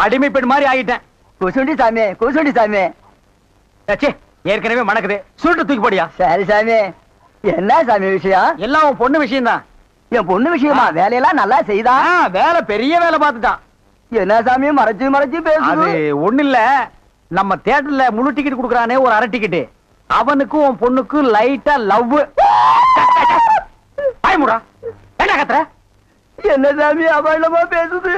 அடிமை பெண் மாதிரி ஆகிட்டேன். குசுண்டி சாமி, குசுண்டி சாமி. ஏற்கனவே மணக்குது, சுருட்டு தூக்கி போடியா. சரி சாமி. என்ன சாமி விஷயம்? எல்லாம் உன் பொண்ணு விஷயம் தான். என் பொண்ணு விஷயமா? வேலையெல்லாம் நல்லா செய்தா? வேலை பெரிய வேலை பார்த்துட்டான். என்ன சாமி மறைச்சு மறைச்சு பேசுது? அது ஒண்ணு இல்ல, நம்ம தியேட்டர்ல முழு டிக்கெட் குடுக்கறானே ஒரு அரை டிக்கெட், அவனுக்கும் உன் பொண்ணுக்கும் லைட்டா லவ். பயமுடா, என்ன கத்துற? என்ன சாமி அபாண்டமா பேசுது?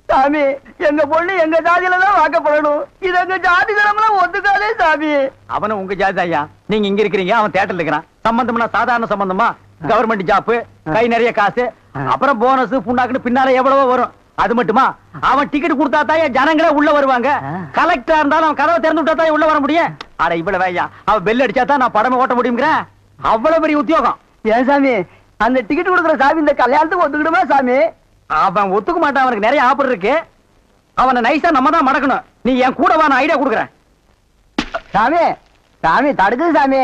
சாமி எங்க பொண்ணு எங்க ஜாதியில தான் வாக்கப்படணும். இது எங்க ஜாதி தரம்லாம் ஒத்துக்காதே சாமி. அவனும் உங்க ஜாதி ஐயா. நீங்க இங்க இருக்கிறீங்க, அவன் தியேட்டர்ல இருக்கிறான். சம்பந்தம்னா சாதாரண சம்பந்தமா? கவர்மெண்ட் ஜாப், கை நிறைய காசு, அப்புறம் போனஸ் புண்ணாக்குன்னு பின்னால எவ்வளவோ வரும். அது மட்டுமா, அவன் டிக்கெட் கொடுத்தா தான் ஜனங்களே உள்ள வருவாங்க. கலெக்டரா இருந்தாலும் அவன் கதவை திறந்து விட்டா தான் உள்ள வர முடியும். அட இவ்வளவு ஐயா, அவன் பெல் அடிச்சா தான் நான் படமே ஓட்ட முடியுங்கிறேன். அவ்வளவு பெரிய உத்தியோகம். ஏன் சாமி அந்த டிக்கெட் கொடுக்குற சாமி இந்த கல்யாணத்துக்கு ஒத்துக்கிடுமா சாமி? அவன் ஒத்துக்க மாட்டான், அவனுக்கு நிறைய ஆஃபர் இருக்கு. அவனை நைஸா நம்ம தான் மடக்கணும். நீ என் கூட வா, நான் ஐடியா கொடுக்குறேன். சாமி சாமி தடுக்குது சாமி.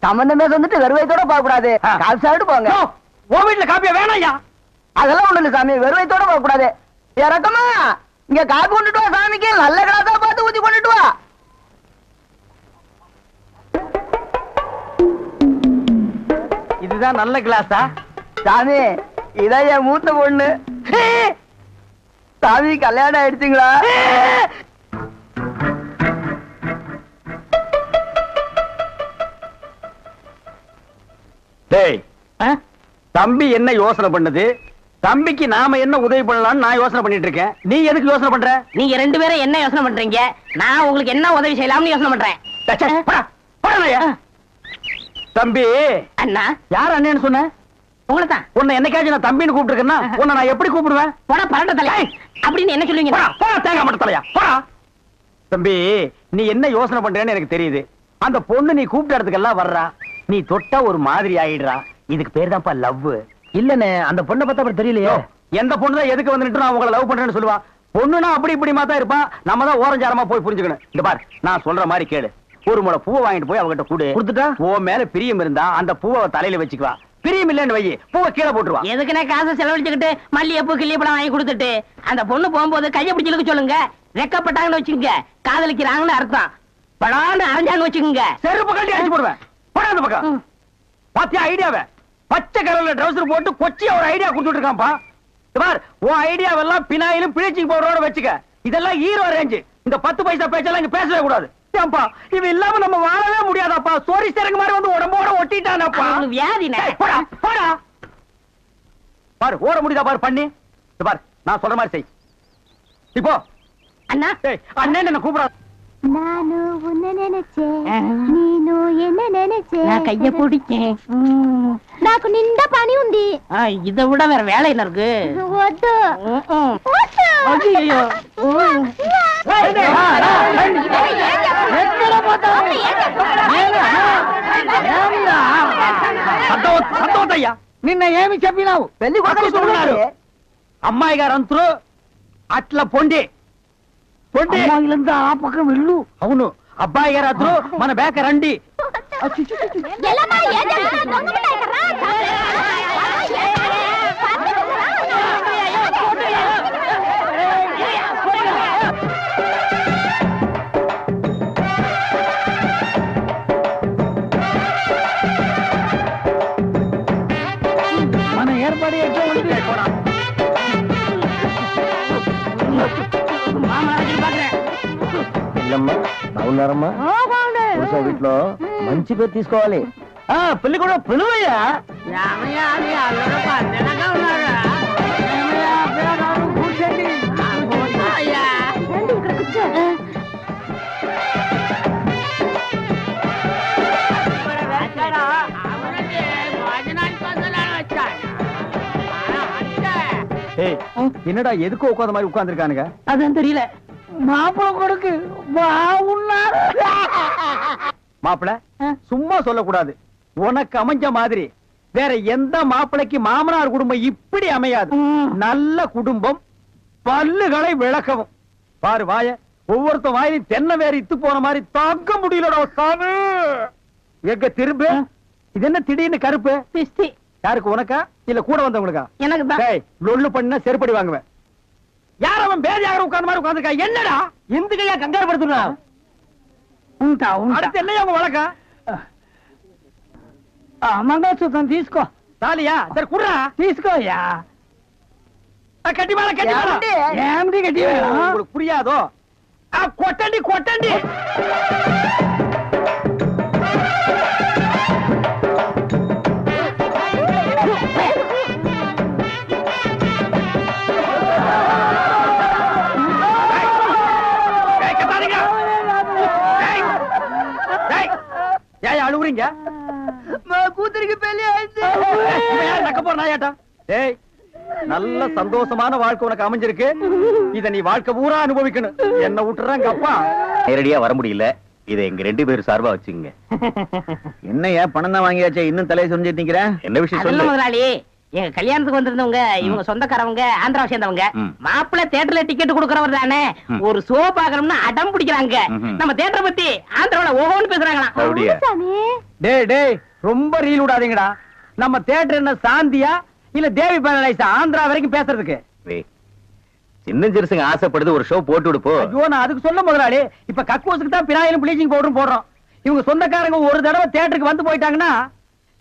சம்பந்தமே வந்துட்டு வெறுவைத்தோட போக கூடாது, காசு சாப்பிட்டு போங்க. உன் வீட்டுல காப்பியா வேணாயா? அதெல்லாம் ஒண்ணு இல்ல சாமி, வெறுவைத்தோட போக கூடாது. இறக்கமா இங்க காப்பி கொண்டுட்டு வா சாமிக்கு, நல்ல கிளாஸா பார்த்து ஊத்தி கொண்டுட்டு வா. இதுதான் நல்ல கிளாஸா? சாமி இதான் என் மூத்த பொண்ணு. சாமி கல்யாணம் ஆயிடுச்சுங்களா? டேய், தம்பி என்ன யோசனை பண்ணுது? தம்பிக்கு நாம என்ன உதவி பண்ணலாம்னு நான் யோசனை பண்ணிட்டு இருக்கேன். நீ எதுக்கு யோசனை பண்ற? நீங்க ரெண்டு பேரும் என்ன யோசனை பண்றீங்க? நான் உங்களுக்கு என்ன உதவி செய்யலாம்னு யோசனை பண்றேன். தம்பி அண்ணா. யார் அண்ணன்னு சொன்ன? உங்களை தான். உன்னை என்னைக்காச்சும் நான் தம்பின்னு கூப்பிட்டுருக்கேன்னா உன்னை நான் எப்படி கூப்பிடுவேன்? போடா பரட்ட தலை அப்படின்னு என்ன சொல்லுவீங்க? தேங்காய் மட்டும் தலையா போடா. தம்பி நீ என்ன யோசனை பண்றேன்னு எனக்கு தெரியுது. அந்த பொண்ணு நீ கூப்பிட்ட இடத்துக்கெல்லாம் வர்றா, நீ தொட்டா ஒரு மாதிரி ஆயிடுறா. இதுக்கு பேர் தான்ப்பா லவ். இல்லனே அந்த பொண்ணை பார்த்தா அப்படி தெரியலையோ. எந்த பொண்ணு தான் எதுக்கு வந்துட்டு நான் உங்களை லவ் பண்றேன்னு சொல்லுவா? பொண்ணுனா அப்படி இப்படிமா தான் இருப்பான். நம்ம தான் ஓரஞ்சாரமா போய் புரிஞ்சுக்கணும். இந்த பார், நான் சொல்ற மாதிரி கேளு. ஒரு முளை பூவை வாங்கிட்டு போய் அவகிட்ட கூடு. கொடுத்துட்டா ஓ மேல பிரியம் இருந்தா அந்த பூவை தலையில வச்சுக்குவா. பிரியம் இல்லன்னு வை, பூவை கீழே போட்டுருவா. எதுக்குனே காசு செலவழிச்சுக்கிட்டு மல்லிகைப்பூ கிள்ளிப்பழம் வாங்கி கொடுத்துட்டு அந்த பொண்ணு போகும்போது கையை பிடிச்சிருக்க சொல்லுங்க. ரெக்கப்பட்டாங்கன்னு வச்சுக்கோங்க, காதலிக்கிறாங்கன்னு அர்த்தம். படான்னு அரைஞ்சான்னு வச்சுக்கோங்க, செருப்பு கட்டி அடிச்சு போடுவேன். போடா அந்த பக்கம். பாத்தியா ஐடியாவை? பச்சை கலர்ல ட்ரவுசர் போட்டு கொச்சியா ஒரு ஐடியா கொடுத்துட்டு இருக்கான்ப்பா. பார், உன் ஐடியாவெல்லாம் பினாயிலும் பிளீச்சிங் பவுடரோட வச்சுக்க. இதெல்லாம் ஹீரோ ரேஞ்சு. இந்த 10 பைசா பேச்செல்லாம் இங்க பேசவே கூடாது. ஏன்பா இவன் இல்லாம நம்ம வாழவே முடியாதாப்பா. சோரி சேரங்க மாதிரி வந்து உடம்போட ஒட்டிட்டானப்பா. வியாதினே. போடா போடா. பாரு ஓட முடியுதா பாரு பண்ணி. பாரு நான் சொல்ற மாதிரி செய். இப்போ அண்ணா அண்ணன் என்ன கூப்பிடாத. நானு உன்னை நினைச்சேன், நீனு என்ன நினைச்சேன். நான் கைய பிடிச்சேன். నాకు నిండా పని ఉంది. இதை விட வேற வேலை என்ன இருக்கு? వద్దు. ஐயோ సంతోషయ్యా నిన్న ఏమి చెప్పినావు? పెళ్లి కొడుకున్నారు అమ్మాయి గారు అంతరు అట్లా పొండి పొండి అమ్మాయిలంతా ఆ పక్కన వెళ్ళు. అవును అబ్బాయి గారు అతను మన బేక రండి. ఎలామా ఏం చేస్తున్నా? దొంగపడ్డాయి కర్రా. మన ఏర్పాటు ఎట్లా ఉంది? బాగున్నారమ్మా? వీటిలో మంచి పేరు తీసుకోవాలి. పెళ్లి కూడా పిలువయ్యా. என்னடா எதுக்கு உட்காந்த மாதிரி உட்கார்ந்துருக்கானுங்க? அதான் தெரியல. மாப்பிள்ள கொடுக்கு மாப்பிள்ள சும்மா சொல்லக்கூடாது. உனக்கு அமைஞ்ச மாதிரி வேற எந்த மாப்பிளைக்கு மாமனார் குடும்பம் இப்படி அமையாது. நல்ல குடும்பம், பல்லுகளை விளக்கவும். பாரு வாய, ஒவ்வொருத்த வாயிலும் தென்னை வேற இத்து போன மாதிரி தாக்க முடியலடா சாமி. எங்க திரும்ப இது என்ன திடீர்னு கருப்பு? பிஸ்தி. யாருக்கு? உனக்கா இல்ல கூட வந்தவங்களுக்கா? எனக்கு தான். டேய் லொள்ளு பண்ணா செருப்படி வாங்குவேன். யார் அவன் பேதியாக உட்கார்ந்த மாதிரி உட்கார்ந்திருக்கா? என்னடா எந்துக்கையா கங்காரு படுத்துறா? ఉంటా ఉంటా அடுத்து என்னையா உங்க வழக்கம்? మంగళసూత్రం తీసుకో. தாலியா? சரி குடுறா. తీసుకోయ్యా. கட்டி மேல கட்டி மேல. ఏమిటి గట్టి உங்களுக்கு புரியாதோ? கொட்டண்டி கொட்டண்டி. ஏன் அழுவுறீங்க? మా కూతురికి పెళ్లి అయింది. நக்க போற நாயாட்டா. டேய் நல்ல சந்தோஷமான வாழ்க்கை உனக்கு அமைஞ்சிருக்கு. இத நீ வாழ்க்கை பூரா அனுபவிக்கணும். என்ன விட்டுறாங்க அப்பா. நேரடியா வர முடியல. இதை எங்க 2 பேர் சார்பா வச்சுங்க. என்னையா பணம் தான் வாங்கியாச்சே இன்னும் தலையை சொரிஞ்சிட்டு நிக்கிற? என்ன விஷயம் அதெல்லாம் சொல்லு. முதலாளி, எங்க கல்யாணத்துக்கு வந்திருந்தவங்க இவங்க சொந்தக்காரவங்க ஆந்திராவை சேர்ந்தவங்க. ம். மாப்பிள்ளை தியேட்டர்ல டிக்கெட் கொடுக்கறவர் தானே, ம். ஒரு ஷோ பாக்கணும்னு அடம் பிடிக்கிறாங்க. ம்ஹும். நம்ம தியேட்டரை பத்தி ஆந்திராவுல ஓஹோன்னு பேசுறாங்களாம். அப்படியா? சாமி டேய் டேய் ரொம்ப ரீல் விடாதீங்கடா. நம்ம தியேட்டர் என்ன சாந்தியா இல்ல தேவி பேரலைஸா ஆந்திரா வரைக்கும் பேசுறதுக்கு? டேய், சின்ன சிறுசுங்க ஆசைப்படுது ஒரு ஷோ போட்டு விடுப்போ. ஐயோ நான் அதுக்கு சொல்ல முதலாளி. இப்ப கக்கூசுக்கு தான் பினாயிலும் ப்ளீச்சிங் பவுடரும் போடுறோம். இவங்க சொந்தக்காரங்க ஒரு தடவை தியேட்டருக்கு வந்து போயிட்டாங்கன்னா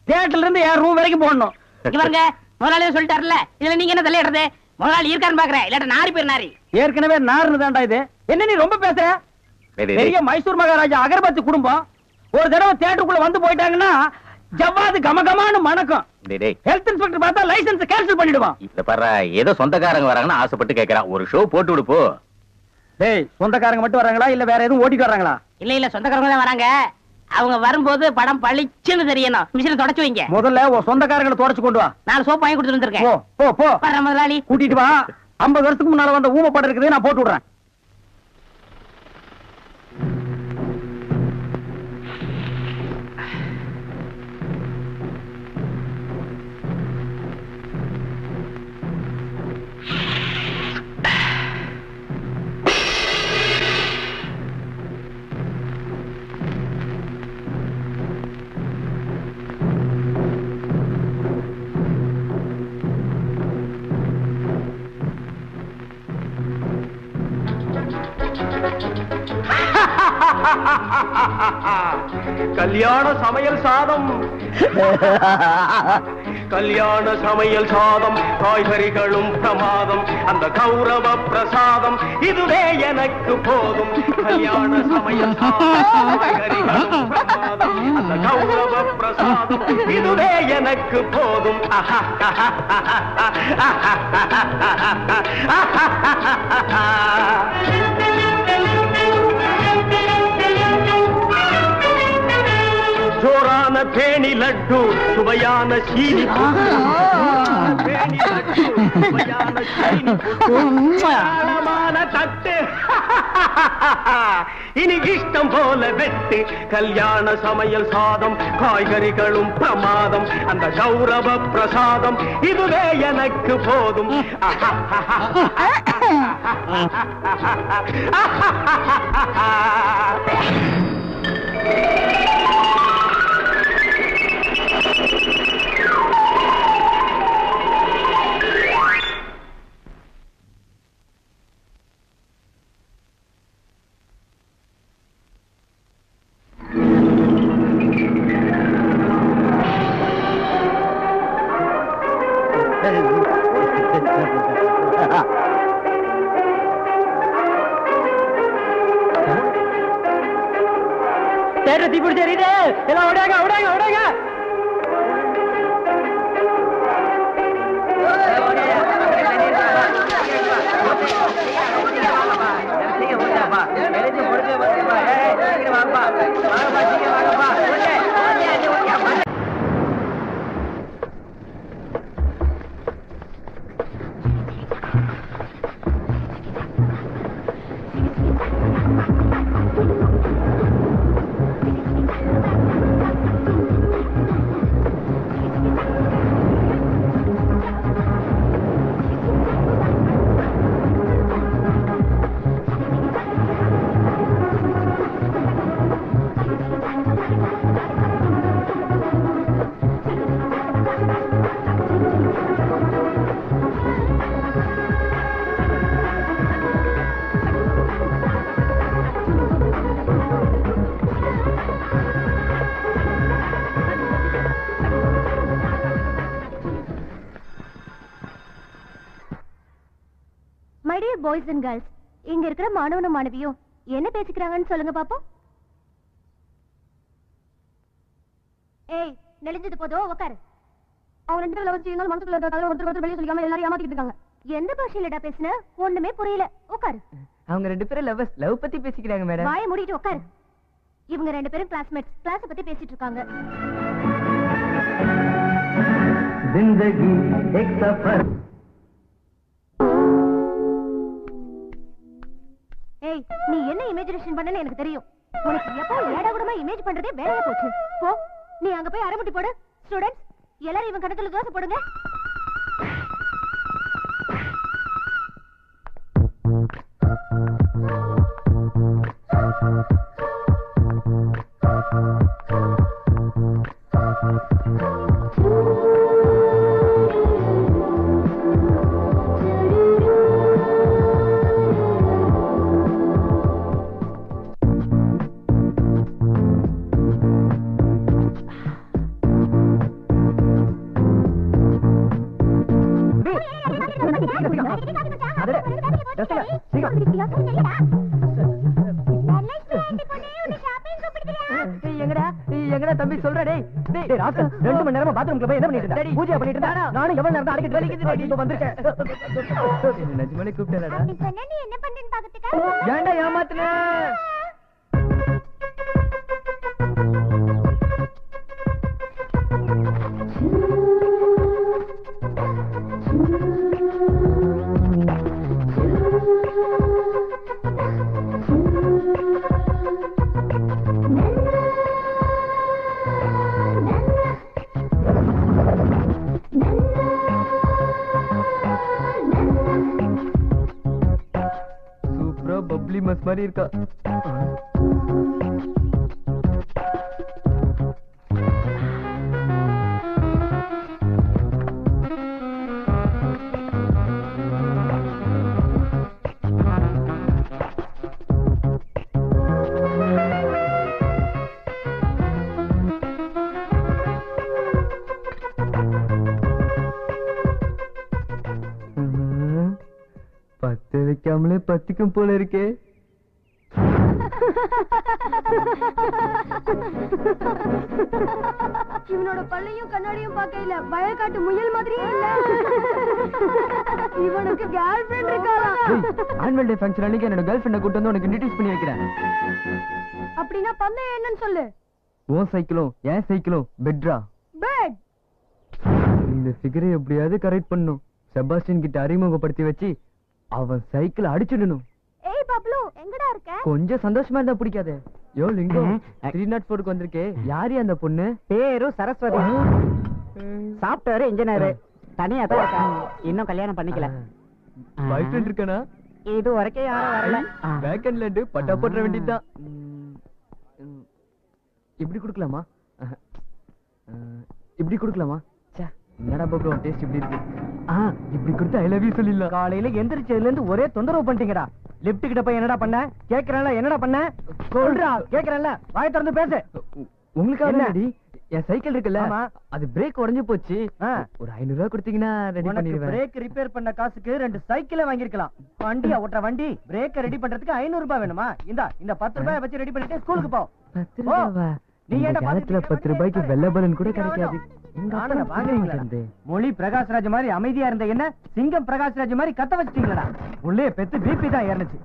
தியேட்டர்ல இருந்து என் ரூம் வரைக்கும் போடணும். இங்க பாருங்க, முதலாளியே சொல்லிட்டாருல, இதுல நீங்க என்ன தலையிடுறது? முதலாளி இருக்கான்னு பாக்குறேன், இல்லாட்ட நாரி பேர் நாரி. ஏற்கனவே நார்னு தான்டா இது. என்ன நீ ரொம்ப பேசுற? டேய், டேய், பெரிய டேய். மைசூர் மகாராஜா அகர்பத்தி குடும்பம் ஒரு தடவை தியேட்டருக்குள்ள வந்து போயிட்டாங்கன்னா ஜவ்வாது கமகமான்னு மணக்கும். டேய், டேய். ஹெல்த் இன்ஸ்பெக்டர் பார்த்தா லைசென்ஸ் கேன்சல் பண்ணிடுவான். இத பாரு, ஏதோ சொந்தக்காரங்க வராங்கன்னு ஆசைப்பட்டு கேக்குறான். ஒரு ஷோ போட்டு விடுப்போ. டேய் சொந்தக்காரங்க மட்டும் வராங்களா இல்ல வேற எதுவும் ஓட்டிட்டு வர்றாங்களா? இல்ல இல்ல, சொந்தக்காரங்க தான் வராங்க. அவங்க வரும்போது படம் பளிச்சுன்னு தெரியணும். மிஷினை தொடச்சு வைங்க. முதல்ல உன் சொந்தக்காரங்களை தொடச்சு கொண்டு வா. 4 சோப்பு வாங்கி கொடுத்துட்டு போ வந்திருக்கேன். போ போ. வர்றேன் முதலாளி. கூட்டிட்டு வா. 50 வருஷத்துக்கு முன்னால வந்த ஊமை படம் இருக்குது, நான் போட்டு விடுறேன். கல்யாண சமையல் சாதம் கல்யாண சமையல் சாதம் காய்கறிகளும் பிரமாதம் அந்த கௌரவ பிரசாதம் இதுவே எனக்கு போதும் கல்யாண சமையல் சாதம் காய்கறிகளும் பிரமாதம் அந்த கௌரவ பிரசாதம் இதுவே எனக்கு போதும் ஜோரான பேணி லட்டு சுவையான சீனி பேணி லட்டு சுவையான சீனி ஆழமான தட்டு இனி இஷ்டம் போல வெட்டு கல்யாண சமையல் சாதம் காய்கறிகளும் பிரமாதம் அந்த கௌரவ பிரசாதம் இதுவே எனக்கு போதும் தேட்டர் தீ பிடிச்சி எரியுது. எல்லாம் ஓடாங்க ஓடாங்க ஓடாங்க. டியர் பாய்ஸ் அண்ட் கேர்ள்ஸ், இங்க இருக்கிற மாணவனும் மாணவியும் என்ன பேசிக்கிறாங்கன்னு சொல்லுங்க பாப்போம். ஏய், நெளிஞ்சது போதும், உட்காரு. அவங்க 2 பேரும் வச்சு இருந்தாலும் மனசுக்குள்ள இருக்கிற ஒருத்தர் வெளியே சொல்லிக்காம எல்லாரும் ஏமாத்திட்டு இருக்காங்க. எந்த பாஷையிலடா பேசுன? ஒண்ணுமே புரியல. உட்காரு. அவங்க 2 பேரும் லவ் பத்தி பேசிக்கிறாங்க மேடம். வாயை மூடிட்டு உட்காரு. இவங்க 2 பேரும் கிளாஸ்மேட்ஸ், கிளாஸ் பத்தி பேசிட்டு இருக்காங்க. जिंदगी एक सफर. ஏய், நீ என்ன இமேஜினேஷன் பண்ணனு எனக்கு தெரியும். உனக்கு எப்போ ஏடா கூடமா இமேஜ் பண்றதே வேலையா போச்சு. போ, நீ அங்க போய் அரைமுட்டி போடு. ஸ்டூடண்ட்ஸ் எல்லாரும் இவன் கணத்துல தோசை போடுங்க. எங்கடா தம்பி சொல்ற? டேய் டேய் ராசா, 2 மணி நேரமா பாத்ரூம்ல போய் என்ன பண்ணிட்டு இருந்த? பூஜை பண்ணிட்டு இருந்தா. நானும் எவ்வளவு நேரம் அடிக்கிட்டு வலிக்குது. இப்ப வந்திருக்கேன். நிஜமாலே கூப்பிட்டேடா. நீ சொன்ன நீ என்ன பண்றேன்னு பாக்கறதுக்கா? ஏன்டா ஏமாத்துன? பப்ளி மஸ் மாதிரி இருக்கா. பத்து வைக்காமலே பத்திக்கும் போல இருக்கே. இவனோட பல்லையும் கண்ணாடியும் பார்க்கல, வயக்காட்டு முயல் மாதிரியே இல்ல. இவனுக்கு கேர்ள் ஃபிரெண்ட் இருக்காளா? ஆனுவல் டே ஃபங்க்ஷன் அன்னைக்கு என்னோட கேர்ள் ஃபிரெண்ட கூட்டி வந்து உனக்கு இன்ட்ரோ듀ஸ் பண்ணி வைக்கிறேன். அப்படினா பந்தயம் என்னன்னு சொல்லு. உன் சைக்கிளும் என் சைக்கிளும் பெட்ரா. பெட். இந்த ஃபிகரை எப்படியாவது கரெக்ட் பண்ணும். செபாஸ்டியன் கிட்ட அறிமுகப்படுத்தி வச்சு அவன் சைக்கிள் அடிச்சிடணும். ஏய் பப்ளு, எங்கடா இருக்க? கொஞ்சம் சந்தோஷமா இருந்தா பிடிக்காதே. யோ லிங்கம், 304க்கு வந்திருக்கே. யாரு அந்த பொண்ணு? பேரு சரஸ்வதி. Software engineer. தனியா தான் இருக்கா. இன்னும் கல்யாணம் பண்ணிக்கல. பாய் ஃப்ரெண்ட் இருக்கானா? இது வரைக்கும் யாரும் வரல. வேக்கன்ல இருந்து பட்டா போட்டுற வேண்டியதுதான். இப்படி கொடுக்கலாமா? இப்படி கொடுக்கலாமா? என்னடா பாப்ரோ டேஸ்ட் இப்படி இருக்கு. இப்படி கொடுத்து ஐ லவ் யூ சொல்லிடலாம். காலையில எந்திரிச்சதுல இருந்து ஒரே தொந்தரவு பண்ணிட்டீங்கடா. லிப்ட் கிட்ட போய் என்னடா பண்ண? கேக்குறேன்ல, என்னடா பண்ண? சொல்றா. கேக்குறேன்ல, வாயை திறந்து பேசு. உங்களுக்கு என்னடி? என் சைக்கிள் இருக்குல்ல, அது பிரேக் உடைஞ்சு போச்சு. ஒரு 500 ரூபாய் கொடுத்தீங்கன்னா ரெடி பண்ணிடுவேன். பிரேக் ரிப்பேர் பண்ண காசுக்கு 2 சைக்கிளை வாங்கிருக்கலாம். வண்டியா ஓட்டுற வண்டி பிரேக் ரெடி பண்றதுக்கு 500 ரூபாய் வேணுமா? இந்த 10 ரூபாய் வச்சு ரெடி பண்ணிட்டு ஸ்கூலுக்கு போ. 10 ரூபாவா? நீ ஏன்டா காலத்துல 10 ரூபாய்க்கு வெள்ளை பலன் கூட கிடைக்காது. மொழி பிரகாஷ்ராஜ் மாதிரி அமைதியா இருந்த என்ன சிங்கம் பிரகாஷ்ராஜ் மாதிரி கத்த வச்சிட்டீங்களா? உள்ளே பெத்து பிபி தான் ஏறணுச்சு.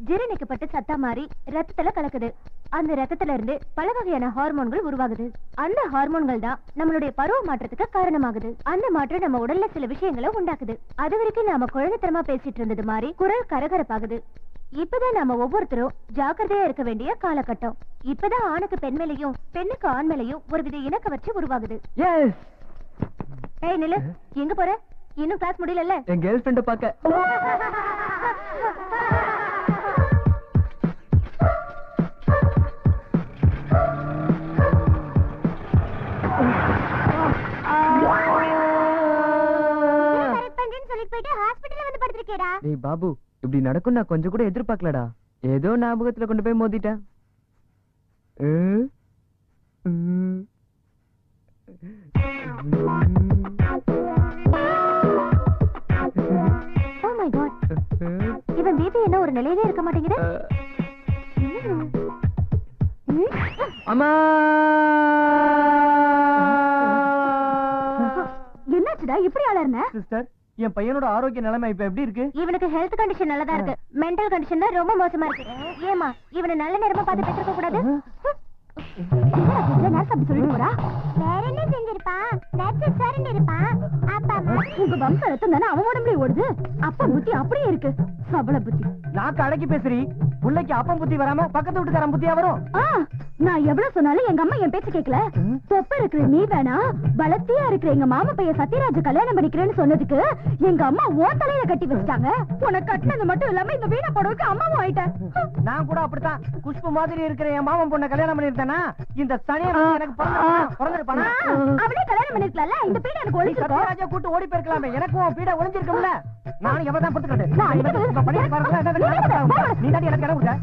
ஜீரணிக்கப்பட்டு சத்தா மாறி ரத்தத்துல கலக்குது. அந்த ரத்தத்துல இருந்து பல வகையான ஹார்மோன்கள் உருவாகுது. அந்த ஹார்மோன்கள் தான் நம்மளுடைய பருவ மாற்றத்துக்கு காரணமாகுது. அந்த மாற்றம் நம்ம உடல்ல சில விஷயங்களை உண்டாக்குது. அது வரைக்கும் நாம குழந்தைத்தனமா பேசிட்டு இருந்தது மாதிரி குரல் கரகரப்பாகுது. இப்பதான் நாம ஒவ்வொருத்தரும் ஜாக்கிரதையா இருக்க வேண்டிய காலகட்டம். இப்பதான் ஆணுக்கு பெண் மேலையும் பெண்ணுக்கு ஆண் மேலையும் ஒருவித இணக்க வச்சு உருவாகுது. ஏய் நில்லு, எங்க போற? இன்னும் கிளாஸ் முடியல. என் கேர்ள் ஃப்ரெண்ட பாக்க. டேய் பாபு, இப்படி நடக்கும் நான் கொஞ்சம் கூட எதிர்பார்க்கலடா. ஏதோ ஞாபகத்துல கொண்டு போய் மோதிட்டேன். மை காட், இவன் வீட்டு என்ன ஒரு நிலையிலே இருக்க மாட்டேங்குது. அம்மா, என்னாச்சுடா இப்படி அலர்ன? சிஸ்டர், என் பையனோட ஆரோக்கிய நிலைமை இப்ப எப்படி இருக்கு? இவனுக்கு ஹெல்த் கண்டிஷன் நல்லதா இருக்கு, மென்டல் கண்டிஷன் தான் ரொம்ப மோசமா இருக்கு. ஏமா இவனை நல்ல நேரமா பார்த்து பெற்றிருக்க கூடாது? அப்படி சொல்லிட்டு போறா. வேற என்ன செஞ்சிருப்பான்? உங்க வம்ச ரத்தம் தானே அவன் உடம்புல ஓடுது. அப்பா புத்தி அப்படியே இருக்கு. சபல புத்தி. நாக்கு அடக்கி பேசுறீ. புள்ளைக்கு அப்பம் புத்தி வராம பக்கத்து வீட்டுக்காரன் புத்தியா வரும்? நான் எவ்வளவு சொன்னாலும் எங்க அம்மா என் பேச்சு கேட்கல. தொப்ப இருக்கிற நீ வேணா, பலத்தியா இருக்கிற எங்க மாமா பையன் சத்யராஜ் கல்யாணம் பண்ணிக்கிறேன்னு சொன்னதுக்கு எங்க அம்மா ஓ தலையில கட்டி வச்சுட்டாங்க. உனக்கு கட்டினது மட்டும் இல்லாம இந்த வீணா போடவுக்கு அம்மாவும் ஆயிட்டேன். நான் கூட அப்படித்தான். குஷ்பு மாதிரி இருக்கிற என் மாமன் பொண்ணை கல்யாணம் பண்ணிருந்தேனா இந்த சனியை எனக்கு பிறந்திருப்பானா? அவளே கல்யாணம் பண்ணிருக்கல. இந்த பீடை எனக்கு ஒளிஞ்சிருக்கும். சத்யராஜா கூட்டு ஓடி போயிருக்கலாமே, எனக்கும் உன் பீடை ஒளிஞ்சிருக்கும்ல. நானும் எவ்வளவுதான் பொறுத்துக்கிட்டு நீ தாண்டி எனக்கு இடம் கொடுத்த.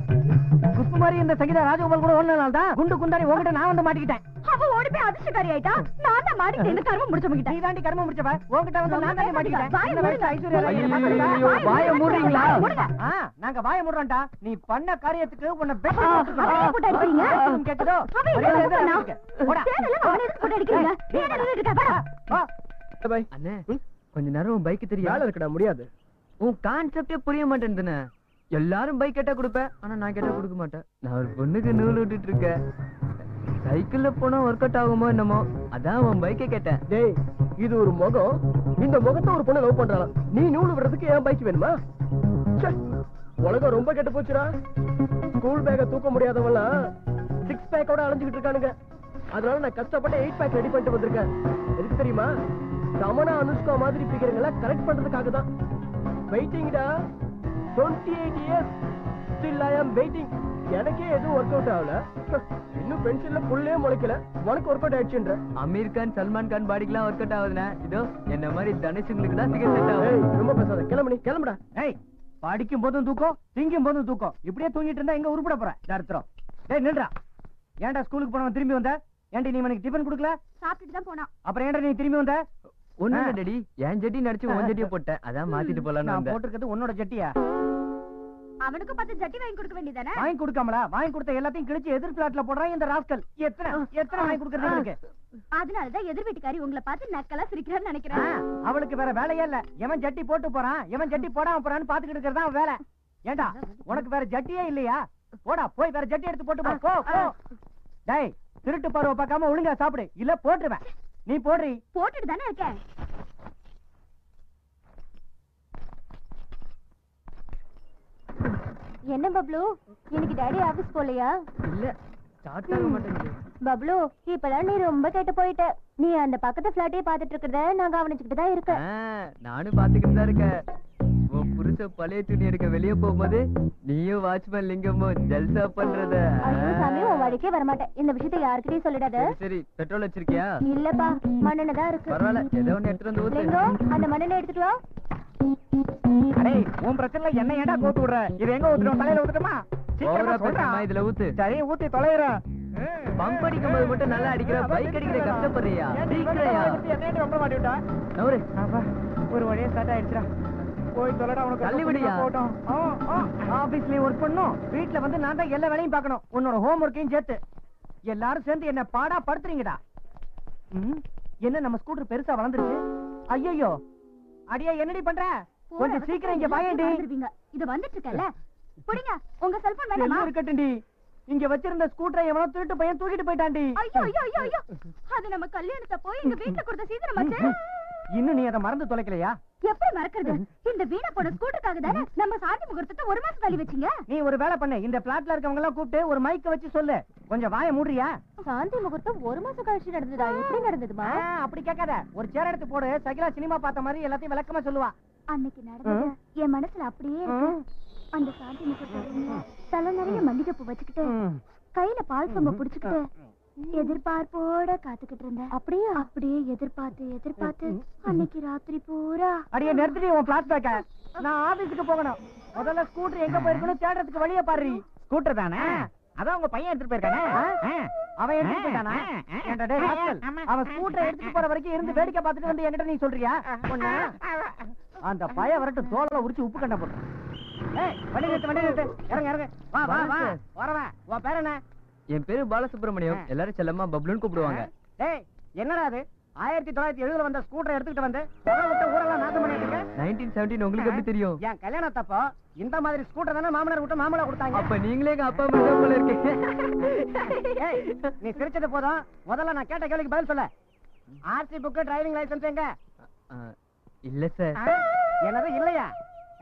குஷ்பு மாதிரி இந்த சங்கீதா ராஜகோபால் கூட ஓடுனதுனால தான் குண்டு குந்தாடி உங்ககிட்ட நான் வந்து மாட்டிக்கிட்டேன். அவ ஓடி போய் அதிர்ஷ்டக்காரி ஆயிட்டா. நான் தான் மாட்டிக்கிட்டேன். இந்த கர்மம் முடிச்சு நீ தாண்டி கர்மம் முடிச்சவ. உங்ககிட்ட வந்து நான் தாண்டி மாட்டிக்கிட்டேன். வாய மூடுறீங்களா? நாங்க வாய மூடுறோம்டா. நீ பண்ண காரியத்துக்கு உன்னை கேக்குதோ? அண்ணே, கொஞ்ச நேரம் பைக் தெரியும் இருக்கடா. முடியாது. உன் கான்செப்டே புரிய மாட்டேன்னு. எல்லாரும் பைக் கேட்டா கொடுப்பேன், ஆனா நான் கேட்டா கொடுக்க மாட்டேன். நான் ஒரு பொண்ணுக்கு நூல் விட்டுட்டு இருக்கேன். சைக்கிள்ல போனா ஒர்க் அவுட் ஆகுமோ என்னமோ, அதான் உன் பைக்கை கேட்டேன். டேய், இது ஒரு முகம். இந்த முகத்தை ஒரு பொண்ணு லவ் பண்றாளாம். நீ நூல் விடுறதுக்கு ஏன் பைக் வேணுமா? உலகம் ரொம்ப கெட்டு போச்சுடா. ஸ்கூல் பேக்க தூக்க முடியாதவெல்லாம் 6 பேக்கோட அலைஞ்சுக்கிட்டு இருக்கானுங்க. அதனால நான் கஷ்டப்பட்டு 8 பேக் ரெடி பண்ணிட்டு வந்திருக்கேன். எதுக்கு தெரியுமா? சமனா அனுஷ்கா மாதிரி பிகருங்களை கரெக்ட் பண்றதுக்காக தான். வெயிட்டிங்டா. 28 years still I am waiting. எனக்கே எதுவும் ஒர்க் அவுட் ஆகல. இன்னும் பென்சில்ல புல்லே முளைக்கல. உனக்கு ஒர்க் அவுட் ஆயிடுச்சுன்ற. அமீர் கான், சல்மான் கான் பாடிக்கெல்லாம் ஒர்க் அவுட் ஆகுதுண்ணா. இதோ என்ன மாதிரி தனுஷுங்களுக்கு தான் சிகரெட் செட் ஆகும். ரொம்ப பேசாத, கிளம்பு, கிளம்புடா. ஏய், படிக்கும் போதும் தூக்கம், திங்கும் போதும் தூக்கம். இப்படியே தூங்கிட்டு இருந்தா எங்க உருப்பட போற? தர்த்தரம். டேய் நில்றா. ஏன்டா ஸ்கூலுக்கு போனவன் திரும்பி வந்த? ஏன்டி நீ எனக்கு டிபன் கொடுக்கல? சாப்பிட்டுட்டு தான் போனான். அப்புறம் ஏன்டா நீ திரும்பி வந்த? ஒண்ணு டேடி, என் ஜட்டி நடிச்சு உன் ஜட்டியை போட்டேன். அதான் மாத்திட்டு போலான்னு வந்தேன். போட்டுக்கிறது உன்னோட ஜட்டியா? அவனுக்கு 10 ஜட்டி வாங்கி கொடுக்க வேண்டியதானே? வாங்கி கொடுக்காமலா? வாங்கி கொடுத்த எல்லாத்தையும் கிழிச்சு எதிர் பிளாட்ல போடுறான் இந்த ராஸ்கல். எத்தனை வாங்கி கொடுக்கறது இருக்கு? அதனாலதான் எதிர் வீட்டுக்காரி உங்களை பார்த்து நக்கலா சிரிக்கிறான்னு நினைக்கிறேன். அவளுக்கு வேற வேலையே இல்ல. எவன் ஜட்டி போட்டு போறான், எவன் ஜட்டி போடாம போறான்னு பாத்துக்கிட்டு இருக்கிறதா வேலை. ஏண்டா உனக்கு வேற ஜட்டியே இல்லையா? போடா, போய் வேற ஜட்டி எடுத்து போட்டு போ. டேய், திருட்டு பருவ பார்க்காம ஒழுங்கா சாப்பிடு, இல்ல போட்டுருவேன். நீ போடுறீ? போட்டுட்டு தானே இருக்கேன். என்ன பப்ளு, இன்னைக்கு டாடி ஆபீஸ் போலையா? இல்ல, ஸ்டார்ட் ஆக மாட்டேங்குது. பப்ளு, இப்பலாம் நீ ரொம்ப கேட்டு போயிட்ட. நீ அந்த பக்கத்து பிளாட்டே பாத்துட்டு இருக்கறத நான் கவனிச்சுக்கிட்டு தான் இருக்கேன். நானும் பாத்துக்கிட்டு தான் இருக்கேன். உன் புருஷ பழைய துணி எடுக்க வெளியே போகும்போது நீயும் வாட்ச்மேன் லிங்கமோ ஜல்சா பண்றத. சாமி, உன் வழிக்கே வரமாட்டேன். இந்த விஷயத்தை யாருக்கிட்டையும் சொல்லிடாத. சரி, பெட்ரோல் வச்சிருக்கியா? இல்லப்பா, மண்ணெண்ணெய் தான் இருக்கு. பரவாயில்ல, ஏதோ ஒண்ணு எடுத்துட்டு வந்து ஊத்து. லிங்கம், அந்த மண்ணெண்ணெய் எடுத்துட்டு வா. அடே, உன் பிரச்சனை என்ன ஏன்டா கோத்து விடுற? இது எங்க ஊத்துறோம்? தலையில ஊத்துறமா? சீக்கிரமா சொல்றா. இதுல ஊத்து. சரி, ஊத்தி தொலைறா. பம்ப் அடிக்கும்போது மட்டும் நல்லா அடிக்கிற, பைக் அடிக்கிற கஷ்டப்படுறியா? சீக்கிரம்யா. என்ன ரொம்ப மாட்டி விட்டா? நவரு. ஒரு வழியா ஸ்டார்ட் ஆயிடுச்சுடா. போய் சொல்லடா. உனக்கு தள்ளி விடியா? போட்டோம். ஆபீஸ்லயே ஒர்க் பண்ணனும், வீட்ல வந்து நான் தான் எல்லா வேலையும் பார்க்கணும். உன்னோட ஹோம் ஒர்க்கையும் சேர்த்து. எல்லாரும் சேர்ந்து என்ன பாடா படுத்துறீங்கடா. என்ன நம்ம ஸ்கூட்டர் பெருசா வளர்ந்துருக்கு? ஐயோ, அடியா என்னடி பண்ற? கொஞ்சம் சீக்கிரம் இங்க வாயேண்டி. இது வந்துட்டு இருக்கல. புடிங்க, உங்க செல்போன் வேணுமா? எல்லாம் இருக்கட்டும்டி. இங்க வச்சிருந்த ஸ்கூட்டரை எவனோ திருட்டு பையன் தூக்கிட்டு போயிட்டான்டி. ஐயோ, அது நம்ம கல்யாணத்தை போய் எங்க வீட்ல கொடுத்த சீதனமாச்சு. இன்னும் நீ அதை மறந்து தொலைக்கலையா? எப்படி மறக்கிறது? இந்த வீணா போன ஸ்கூட்டருக்காக தானே நம்ம சாந்தி முகூர்த்தத்தை 1 மாசம் தள்ளி வச்சீங்க. நீ ஒரு வேலை பண்ணு, இந்த பிளாட்ல இருக்கவங்க எல்லாம் கூப்பிட்டு ஒரு மைக்க வச்சு சொல்லு. கொஞ்சம் வாயை மூடுறியா? சாந்தி முகூர்த்தம் 1 மாசம் கழிச்சு நடந்ததா? எப்படி நடந்ததுமா? அப்படி கேட்காத. ஒரு சேர் எடுத்து போடு. சகிலா சினிமா பார்த்த மாதிரி எல்லாத்தையும் விளக்கமா சொல்லுவா. அன்னைக்கு நடந்தது என் மனசுல அப்படியே இருக்கு. அந்த சாந்தி முகூர்த்தம் தலை நிறைய மல்லிகைப்பூ வச்சுக்கிட்டு, கையில பால் சொம்ப புடிச்சுக்கிட்டு எதிர்பார்ப்போட காத்துக்கிட்டு இருந்தேன். அப்படியே எதிர்பார்த்து அன்னைக்கு ராத்திரி பூரா. அடியே நிறுத்தி உன் பிளாஷ்பேக்க. நான் ஆபீஸ்க்கு போகணும். முதல்ல ஸ்கூட்டர் எங்க போயிருக்கணும் தேடுறதுக்கு வழிய பாரு. ஸ்கூட்டர் தானே? அதான் உங்க பையன் எடுத்துட்டு போயிருக்கானே. அவன் எடுத்துட்டு போயிட்டானா? அவன் ஸ்கூட்டர் எடுத்துட்டு போற வரைக்கும் இருந்து வேடிக்கை பார்த்துட்டு வந்து என்கிட்ட நீ சொல்றியா? அந்த பய வரட்டு தோலை உரிச்சு உப்பு கண்ட போட்டு. ஏய் வண்டி நிறுத்து இறங்க இறங்க. வா வா வா வரவா. உன் பேர் என்ன? என் பேரு பாலசுப்ரமணியம். எல்லாரும் செல்லம்மா பப்ளுன்னு கூப்பிடுவாங்க. டேய் என்னடா அது 1970 வந்த ஸ்கூட்டரை எடுத்துக்கிட்டு வந்து விட்ட ஊரெல்லாம் நாசம் பண்ணிட்டு இருக்க? 1917 உங்களுக்கு எப்படி தெரியும்? என் கல்யாணத்தப்போ இந்த மாதிரி ஸ்கூட்டர் தானே மாமனார் விட்டு மாமலா கொடுத்தாங்க. அப்ப நீங்களே எங்க அப்பா அம்மா போல இருக்கீங்க. ஏய் நீ சிரிச்சது போதும், முதல்ல நான் கேட்ட கேள்விக்கு பதில் சொல்ல. ஆர்சி புக் டிரைவிங் லைசென்ஸ் எங்க? இல்ல சார். என்னது இல்லையா?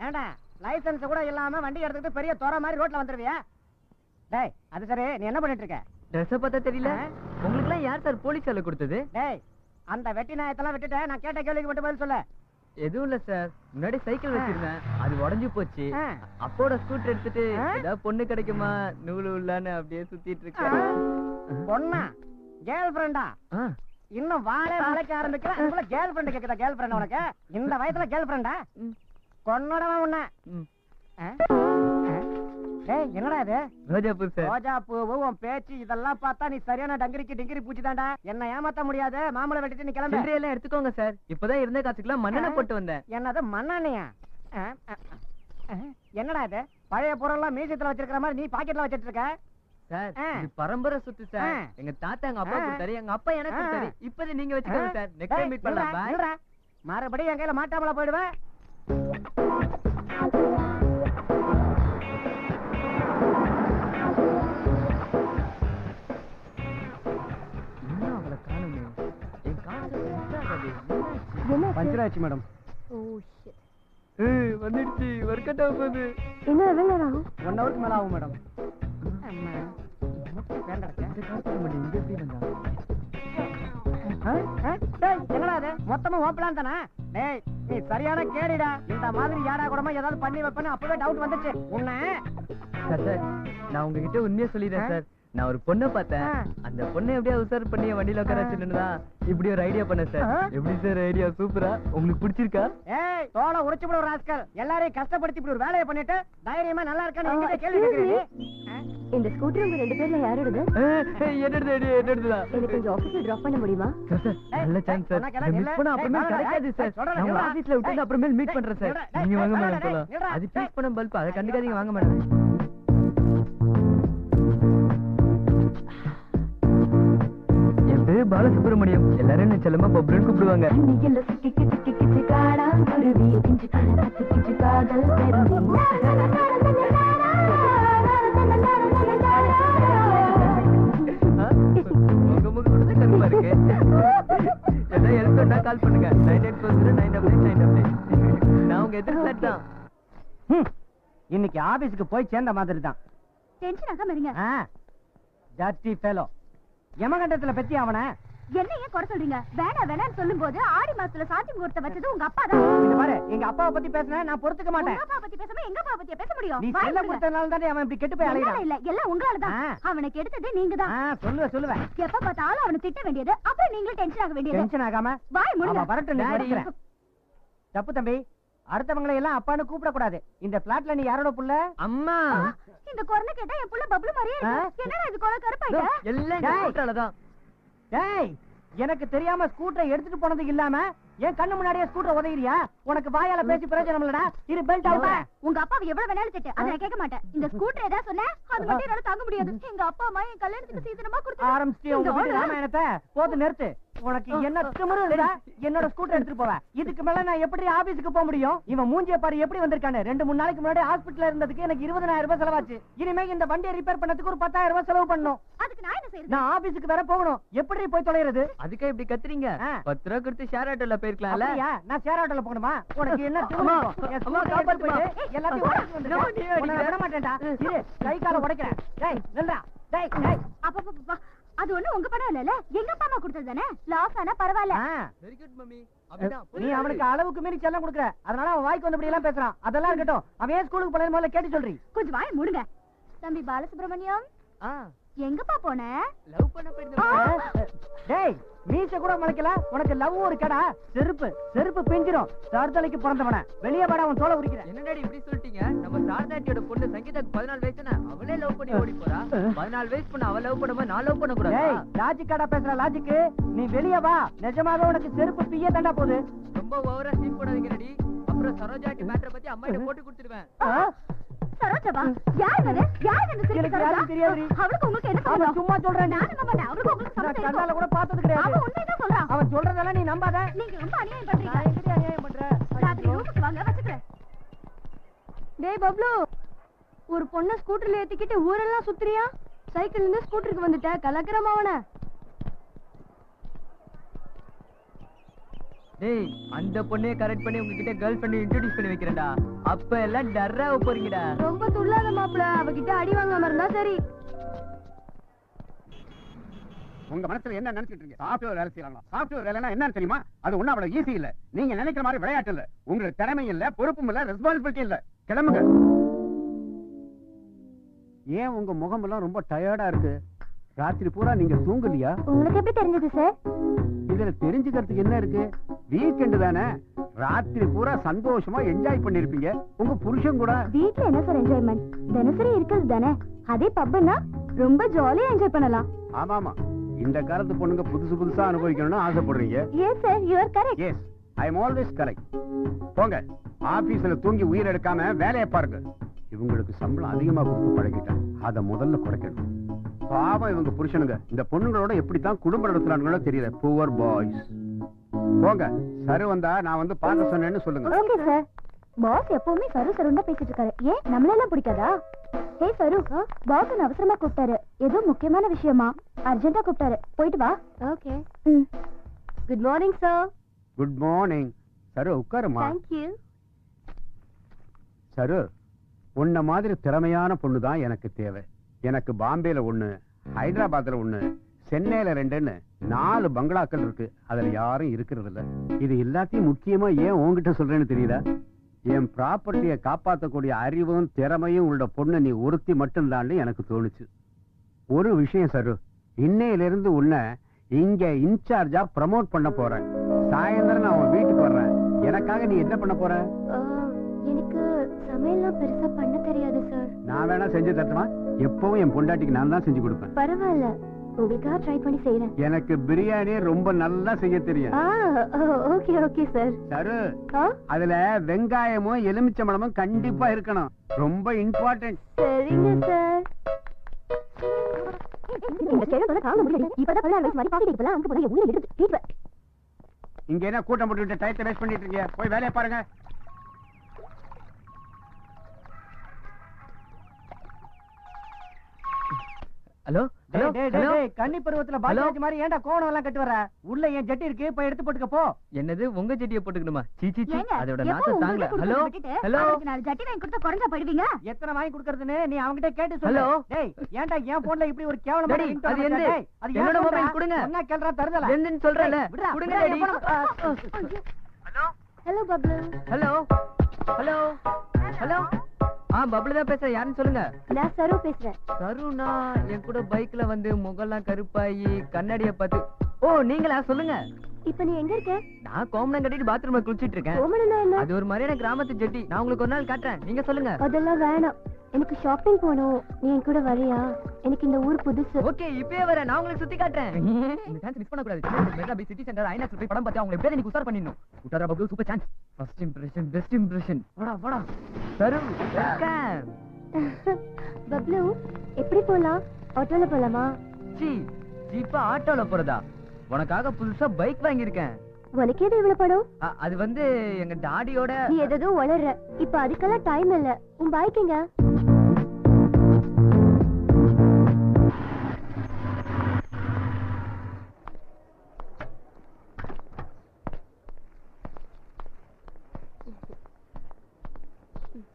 ஏண்டா லைசென்ஸ் கூட இல்லாம வண்டி எடுத்துக்கிட்டு பெரிய தோற மாதிரி ரோட்ல வந்துருவியா? டேய் அது சரி, நீ என்ன பண்ணிட்டு இருக்க? ட்ரெஸ் பார்த்தா தெரியல. உங்களுக்கு எல்லாம் யார் சார் போலீஸ் வேலை கொடுத்தது? டேய் அந்த வெட்டி நாயத்தெல்லாம் விட்டுட்டு நான் கேட்ட கேள்விக்கு மட்டும் பதில் சொல்ல. எதுவும் இல்ல சார். முன்னாடி சைக்கிள் வச்சிருந்தேன், அது உடைஞ்சு போச்சு. அப்போட ஸ்கூட்டர் எடுத்துட்டு ஏதாவது பொண்ணு கிடைக்குமா நூலு உள்ளான்னு அப்படியே சுத்திட்டு இருக்கேன். பொண்ணா? கேர்ள் ஃப்ரெண்டா? இன்னும் வாழை வாழைக்க ஆரம்பிக்கிற அதுக்குள்ள கேர்ள் ஃப்ரெண்ட் கேக்குதா? கேர்ள் ஃப்ரெண்ட் உனக்கு இந்த வயசுல கேர்ள் ஃப்ரெண்டா? கொன்னடவா உன்ன. டேய் என்னடா இது? ரோஜாப்பூ சார். ரோஜா பூவு உன் பேச்சு இதெல்லாம் பார்த்தா நீ சரியான டிங்கிரி பூச்சி தாண்டா. என்ன ஏமாத்த முடியாது. மாமலை வெட்டிட்டு நீ கிளம்பு. எல்லாம் எடுத்துக்கோங்க சார். இப்பதான் இருந்த காசுக்குலாம் மண்ணெண்ணெய் போட்டு வந்தேன். என்னது மண்ணெண்ணையா? என்னடா இது பழைய பொருள்லாம் மியூசியத்துல வச்சிருக்கிற மாதிரி நீ பாக்கெட்ல வச்சிட்டு இருக்க? சார் இது பரம்பரை சொத்து சார். எங்க தாத்தா எங்க அப்பா கொடுத்தாரு, எங்க அப்பா எனக்கு கொடுத்தாரு. இப்போது நீங்க வச்சுக்கோங்க சார். நெக்ஸ்ட் டைம் மீட் பண்ணலாம். பை. மறுபடியும் என் கையில மாட்டாமல போயிடுவேன். பஞ்சர் ஆச்சு மேடம். வந்துடுச்சு. ஒர்க் அவுட் ஆக போகுது. என்ன எவ்வளவு நேரம் ஆகும்? 1 ஹவருக்கு மேல ஆகும் மேடம். என்னடா அது மொத்தமா ஓப்பலாம் தானே? டேய் நீ சரியான கேடிடா. இந்த மாதிரி யாடா கூடமா ஏதாவது பண்ணி வைப்பேன்னு அப்பவே டவுட் வந்துச்சு உன்ன. சார் நான் உங்ககிட்ட உண்மையா சொல்லிடுறேன் சார். நான் ஒரு பொண்ணை பார்த்தேன். அந்த பொண்ணை எப்படியா உசார் பண்ணி வண்டியில உட்கார வச்சுதான் இப்படி ஒரு ஐடியா பண்ண சார். எப்படி சார் ஐடியா? சூப்பரா. உங்களுக்கு பிடிச்சிருக்கா? ஏய் தோலை உடைச்சு போட ஒரு ராஸ்கல். எல்லாரையும் கஷ்டப்படுத்தி இப்படி ஒரு வேலையை பண்ணிட்டு தைரியமா நல்லா இருக்கான்னு என்கிட்ட கேள்வி கேக்குறீங்க. இந்த ஸ்கூட்டர் உங்க 2 பேர்ல யாரோடது? என்னோட ஐடியா என்னோடதா? எனக்கு கொஞ்சம் ஆபீஸ்ல டிராப் பண்ண முடியுமா? சார் நல்ல சான்ஸ் சார். மிஸ் பண்ண அப்புறமே கிடைக்காது சார். நான் உங்க ஆபீஸ்ல விட்டு அப்புறமே மீட் பண்றேன் சார். நீங்க வாங்க மேடம் போலாம். அது பீஸ் பண்ண பல்ப் அதை கண்டுக்காதீங்க. வாங்க மேடம். பாலசுப்ரமணியம். எல்லாரும் செல்லமா பப்ளுன்னு கூப்பிடுவாங்க. கால் பண்ணுங்க. 9840 நான் உங்க எதிர்த்து தான். இன்னைக்கு ஆபீஸ்க்கு போய் சேர்ந்த மாதிரி தான். டென்ஷன் ஆகாம இருங்க. ஜாட்டி ஃபெலோ யமகண்டத்துல பத்தி அவன என்ன ஏன் குறை சொல்றீங்க? வேணான்னு சொல்லும் போது ஆடி மாசத்துல சாந்தி முகூர்த்தம் வச்சது உங்க அப்பா தான். இந்த பாரு எங்க அப்பாவை பத்தி பேசினா நான் பொறுத்துக்க மாட்டேன். உங்க அப்பா பத்தி பேசாம எங்க அப்பா பத்தி பேச முடியும்? நீ செல்ல கொடுத்தனால தான் அவன் இப்படி கெட்டு போய் அலையறான். இல்ல எல்லாம் உங்களால தான். அவனை கெடுத்தது நீங்க தான். சொல்லுவேன். எப்ப பார்த்தாலும் அவனை திட்ட வேண்டியது, அப்புறம் நீங்களும் டென்ஷன் ஆக வேண்டியது. டென்ஷன் ஆகாம வாய் மூடுங்க. வரட்டும். தப்பு தம்பி. அடுத்தவங்களை எல்லாம் அப்பான்னு கூப்பிட கூடாது. இந்த பிளாட்ல நீ யாரோட புள்ள? அம்மா. இந்த குரலை கேட்டா என் புள்ள பப்ளு மாதிரியே இருக்கு. என்னடா இது குரல் கருப்பாயிட்டா? எல்லாம் கூட்டாலதான். டேய் எனக்கு தெரியாம ஸ்கூட்டரை எடுத்துட்டு போனது இல்லாம என் கண்ணு முன்னாடியே ஸ்கூட்டர் உதையிறியா? உனக்கு வாயால பேசி பிரயோஜனம் இல்லடா. இரு பெல்ட் அவுட். உங்க அப்பா எவ்வளவு வேணாலும் திட்டு, அத நான் கேட்க மாட்டேன். இந்த ஸ்கூட்டர் ஏதா சொன்னா அது மட்டும் என்னால தாங்க முடியாது. எங்க அப்பா அம்மா என் கல்யாணத்துக்கு சீக்கிரமா கொடுத்து ஆரம்பிச்சிட்டு உங்க வீட்டு ராமாயணத்தை போது நிறுத்து. உனக்கு என்ன திமிரு இல்லடா? என்னோட ஸ்கூட்டர் எடுத்துட்டு போவ. இதுக்கு மேல நான் எப்படி ஆபீஸ்க்கு போக முடியும்? இவன் மூஞ்சிய பாரு எப்படி வந்திருக்கானே. 2-3 நாளைக்கு முன்னாடி ஹாஸ்பிடல்ல இருந்ததுக்கு எனக்கு 20,000 ரூபாய் செலவாச்சு. இனிமே இந்த வண்டியை ரிப்பேர் பண்ணதுக்கு ஒரு 10,000 ரூபாய் செலவு பண்ணணும். அதுக்கு நான் என்ன செய்யறது? நான் ஆபீஸ்க்கு வேற போகணும். எப்படி போய் தொலைறது? அதுக்கு இப்படி கத்துறீங்க? 10 ரூபாய் கொடுத்து ஷேர் ஆட்டோல போயிருக்கலாம்ல. நான் ஷேர் ஆட்டோல போகணுமா? உனக்கு என்ன திமிரு? அம்மா காப்பாத்துமா. எல்லாத்தையும் உடைச்சு வந்துட்டேன். உன்னை விட மாட்டேன்டா. இரு கை கால உடைக்கிறேன். டேய் நில்றா. டேய் டேய் அப்பப்பா அது ஒண்ணு உங்க பணம் இல்லல, எங்க அப்பா அம்மா கொடுத்தது தானே. லாஸ் ஆனா பரவாயில்ல. Very good mummy. அப்படிதான். நீ அவனுக்கு அளவுக்கு மீறி செல்லம் கொடுக்குற. அதனால அவன் வாய்க்கு வந்தபடி எல்லாம் பேசுறான். அதெல்லாம் இருக்கட்டும். அவன் ஏன் ஸ்கூலுக்கு போனது முதல்ல கேட்டு சொல்றீ. கொஞ்சம் வாய் மூடுங்க. தம்பி பாலசுப்ரமணியம் எங்கப்பா போன? லவ் பண்ண போயிருந்தேன். டேய் மீச கூட முளைக்கல. உனக்கு லவ் ஒரு கடா. செருப்பு பிஞ்சிரும். சார்தலைக்கு பிறந்தவன வெளியே வாடா. உன் தோலை உரிக்கிற. என்னடாடி இப்படி சொல்லிட்டீங்க? நம்ம சாரதாட்டியோட பொண்ணு சங்கீதாக்கு 14 வயசுனா அவளே லவ் பண்ணி ஓடி போறா. 14 வயசு பொண்ணு அவ லவ் பண்ணும்போது நான் லவ் பண்ண கூடாது. டேய் லாஜிக் கடா பேசுற லாஜிக். நீ வெளியே வா. நிஜமாவே உனக்கு செருப்பு பிய தண்டா போகுது. ரொம்ப ஓவரா சீன் போடாதீங்க ரெடி. அப்ப அப்புறம் சரோஜாட்டி மேட்டரை பத்தி அம்மாட்ட போட்டு கொடுத்துடுவேன். சரோஜாவா? யார் அது? யார் அந்த சிரிப்பு எனக்கு சரோஜா? யாரும் தெரியாதுடி. அவளுக்கு உங்களுக்கு என்ன அவன் சம்பந்தம்? சும்மா சொல்றான். நான் நம்ப மாட்டேன். அவளுக்கு உங்களுக்கு நான் சம்பந்தம் கண்ணால இருக்கும். கூட பார்த்தது கிடையாது. அவன் உண்மைதான் சொல்றான். அவன் சொல்றதெல்லாம் நீ நம்பாத. நீங்க ரொம்ப அநியாயம் பண்றீங்க. நான் எங்கிட்ட அநியாயம் பண்றேன். ராத்திரி ரூமுக்கு வாங்க, வச்சுக்கிறேன். டேய் பப்ளு, ஒரு பொண்ண ஸ்கூட்டர்ல ஏத்திக்கிட்டு ஊரெல்லாம் சுத்துறியா? சைக்கிள்ல இருந்து ஸ்கூட்டருக்கு வந்துட்ட, கலக்கறமா அவன. டேய், அந்த பொண்ணே கரெக்ட் பண்ணி உங்ககிட்ட கேர்ள் ஃப்ரெண்ட் இன்ட்ரோடியூஸ் பண்ணி வைக்கிறேன்டா. அப்ப எல்லாம் டர்ராவ போறீங்கடா. ரொம்ப துள்ளாத மாப்ள, அவகிட்ட அடி வாங்காம இருந்தா சரி. உங்க மனசுல என்ன நினைச்சிட்டு இருக்கீங்க? சாஃப்ட்வேர் வேலை செய்யலாம். சாஃப்ட்வேர் வேலைன்னா என்னன்னு தெரியுமா? அது ஒண்ணும் அவ்வளவு ஈஸி இல்ல. நீங்க நினைக்கிற மாதிரி விளையாட்டு இல்ல. உங்களுக்கு திறமை இல்ல, பொறுப்பும் இல்ல, ரெஸ்பான்சிபிலிட்டி இல்ல. கிளம்புங்க. ஏன் உங்க முகம் எல்லாம் ரொம்ப டயர்டா இருக்கு? ராத்திரி பூரா நீங்க தூங்கலையா? உங்களுக்கு எப்படி தெரிஞ்சது சார்? இதுல தெரிஞ்சுக்கிறதுக்கு என்ன இருக்கு? வீக்கெண்ட் தானே, ராத்திரி பூரா சந்தோஷமா என்ஜாய் பண்ணிருப்பீங்க. உங்க புருஷன் கூட. வீட்ல என்ன சார் என்ஜாய்மெண்ட்? தினசரி இருக்கிறது தானே. அதே பப்னா ரொம்ப ஜாலியா என்ஜாய் பண்ணலாம். ஆமாமா, இந்த காலத்து பொண்ணுங்க புதுசு புதுசா அனுபவிக்கணும்னு ஆசைப்படுறீங்க. Yes sir, you are correct. Yes, I am always correct. போங்க, ஆபீஸ்ல தூங்கி உயிர் எடுக்காம வேலையை பாருங்க. இவங்களுக்கு சம்பளம் அதிகமா கொடுத்து பழகிட்டேன். அத முதல்ல குறைக்கணும். பாவம் இவங்க புருஷனுங்க இந்த பொண்ணுங்களோட எப்படித்தான் குடும்ப நடத்துறாங்களோ தெரியல. Poor boys. போங்க, சரு வந்தா நான் வந்து பார்க்க சொன்னேன்னு சொல்லுங்க. Okay sir. பாஸ் எப்பவுமே சரு சருன்னு பேசிட்டு இருக்காரு. ஏன் நம்மளெல்லாம் பிடிக்காதா? ஹே சரு, பாஸ் என்ன அவசரமா கூப்பிட்டாரு. ஏதோ முக்கியமான விஷயமா அர்ஜென்ட்டா கூப்பிட்டாரு. போயிட்டு வா. Okay. Good morning sir. Good morning. Saru உட்காருமா. Thank you. சரு, உன்ன மாதிரி திறமையான பொண்ணு தான் எனக்கு தேவை. எனக்கு பாம்பேல ஒண்ணு, ஹைதராபாத்ல ஒண்ணு, சென்னையில 2ன்னு 4 பங்களாக்கள் இருக்கு. அதுல யாரும் இருக்கிறது இல்ல. இது எல்லாத்தையும் முக்கியமா ஏன் உன்கிட்ட சொல்றேன்னு தெரியல. என் ப்ராப்பர்ட்டியை காப்பாற்றக்கூடிய அறிவும் திறமையும் உள்ள பொண்ணு நீ ஒருத்தி மட்டும்தான் எனக்கு தோணுச்சு. ஒரு விஷயம் சரு, இன்னையிலிருந்து உன்னை இங்க இன்சார்ஜா ப்ரமோட் பண்ண போறேன். சாயந்தரம் நான் உன் வீட்டுக்கு வர்றேன். எனக்காக நீ என்ன பண்ண போற? எனக்கு சமையல்லாம் பெருசா பண்ண தெரியாது சார். நான் வேணா செஞ்சு தரட்டுமா? எப்பவும் என் பொண்டாட்டிக்கு நான் தான் செஞ்சு கொடுப்பேன். பரவாயில்ல, உங்களுக்காக ட்ரை பண்ணி செய்யறேன். எனக்கு பிரியாணி ரொம்ப நல்லா செய்ய தெரியும். Okay okay sir. சரு, அதுல வெங்காயமும் எலுமிச்சம்பழமும் கண்டிப்பா இருக்கணும். ரொம்ப இம்பார்ட்டன்ட். சரிங்க சார். இந்த கேள்வி தாங்க முடியல. இப்பதான் கல்யாணம் வயசு மாதிரி பாக்கிட்டு இப்பலாம் அங்க போய் உள்ள எடுத்து டீட். இங்க என்ன கூட்டம் போட்டுட்டு டைத்தை வேஸ்ட் பண்ணிட்டு இருக்கீங்க? போய் வேலையை பாருங்க. Hello hello hello. கன்னி பருவத்துல பாலாஜி மாதிரி ஏன்டா கோணம் எல்லாம் கட்டு வர? உள்ள என் ஜட்டி இருக்கு, போய் எடுத்து போட்டுக்க போ. என்னது உங்க ஜட்டியை போட்டுக்கணுமா? சீ ஏங்க, அதோட எப்போ நாத்த தாங்கல. உங்களுக்கு ஹலோ விட்டுட்டு, ஹலோ. அவருக்கு 4 ஜட்டி வாங்கி கொடுத்தா குறைஞ்சா போயிடுவீங்க. எத்தனை வாங்கி கொடுக்கறதுன்னு நீ அவங்கிட்ட கேட்டு சொல்லு. ஹலோ. டேய், ஏன்டா என் போன்ல இப்படி ஒரு கேவலமான டேடி, ringtone அது வச்சா? எந்த? டேய், அது என்னோட ஏன் மொபைல் சொல்றா? கொடுங்க. என்ன கேள்றா தருதல? என்னன்னு சொல்றேன்ல. விடுடா, கொடுங்க விடுடா, டேடி. எப்ப hello hello Bablu. Hello hello hello. Bablu தான் பேசுறேன். யாருன்னு சொல்லுங்க. நான் சரு பேசுறேன். சருணா என் கூட பைக்ல வந்து முகம்லாம் கருப்பாயி கண்ணாடிய பார்த்து. ஓ நீங்களா? சொல்லுங்க. இப்ப நீ எங்க இருக்க? நான் கோமணம் கட்டிட்டு பாத்ரூம்ல குளிச்சிட்டு இருக்கேன். கோமணம்னா என்ன? அது ஒரு மாதிரியான கிராமத்து ஜட்டி. நான் உங்களுக்கு ஒரு நாள் காட்டுறேன். நீங்க சொல்லுங்க. அதெல்லாம் வேணாம். எனக்கு ஷாப்பிங் போகணும். நீ என் கூட வரியா? எனக்கு இந்த ஊர் புதுசு. ஓகே, இப்பவே வரேன். நான் உங்களுக்கு சுத்தி காட்டுறேன். இந்த சான்ஸ் மிஸ் பண்ண கூடாது. மெட்ரா பை சிட்டி சென்டர் ஐநாக்ஸ் போய் படம் பார்த்து அவங்க எப்படியே நீங்க உசார் பண்ணிடணும். உட்டாரா Bablu super chance. First impression best impression. வாடா வாடா. சரு வெல்கம். பப்ளு, எப்படி போலாம்? ஆட்டோல போலாமா? ஜீப்பா ஆட்டோல போறதா? உனக்காக புதுசா பைக் வாங்கியிருக்கேன். உனக்கு எது இவ்வளவு படம்? அது வந்து எங்க டாடியோட. நீ எதோ வளர்ற. இப்ப அதுக்கெல்லாம் டைம் இல்ல. உன் பைக் எங்க?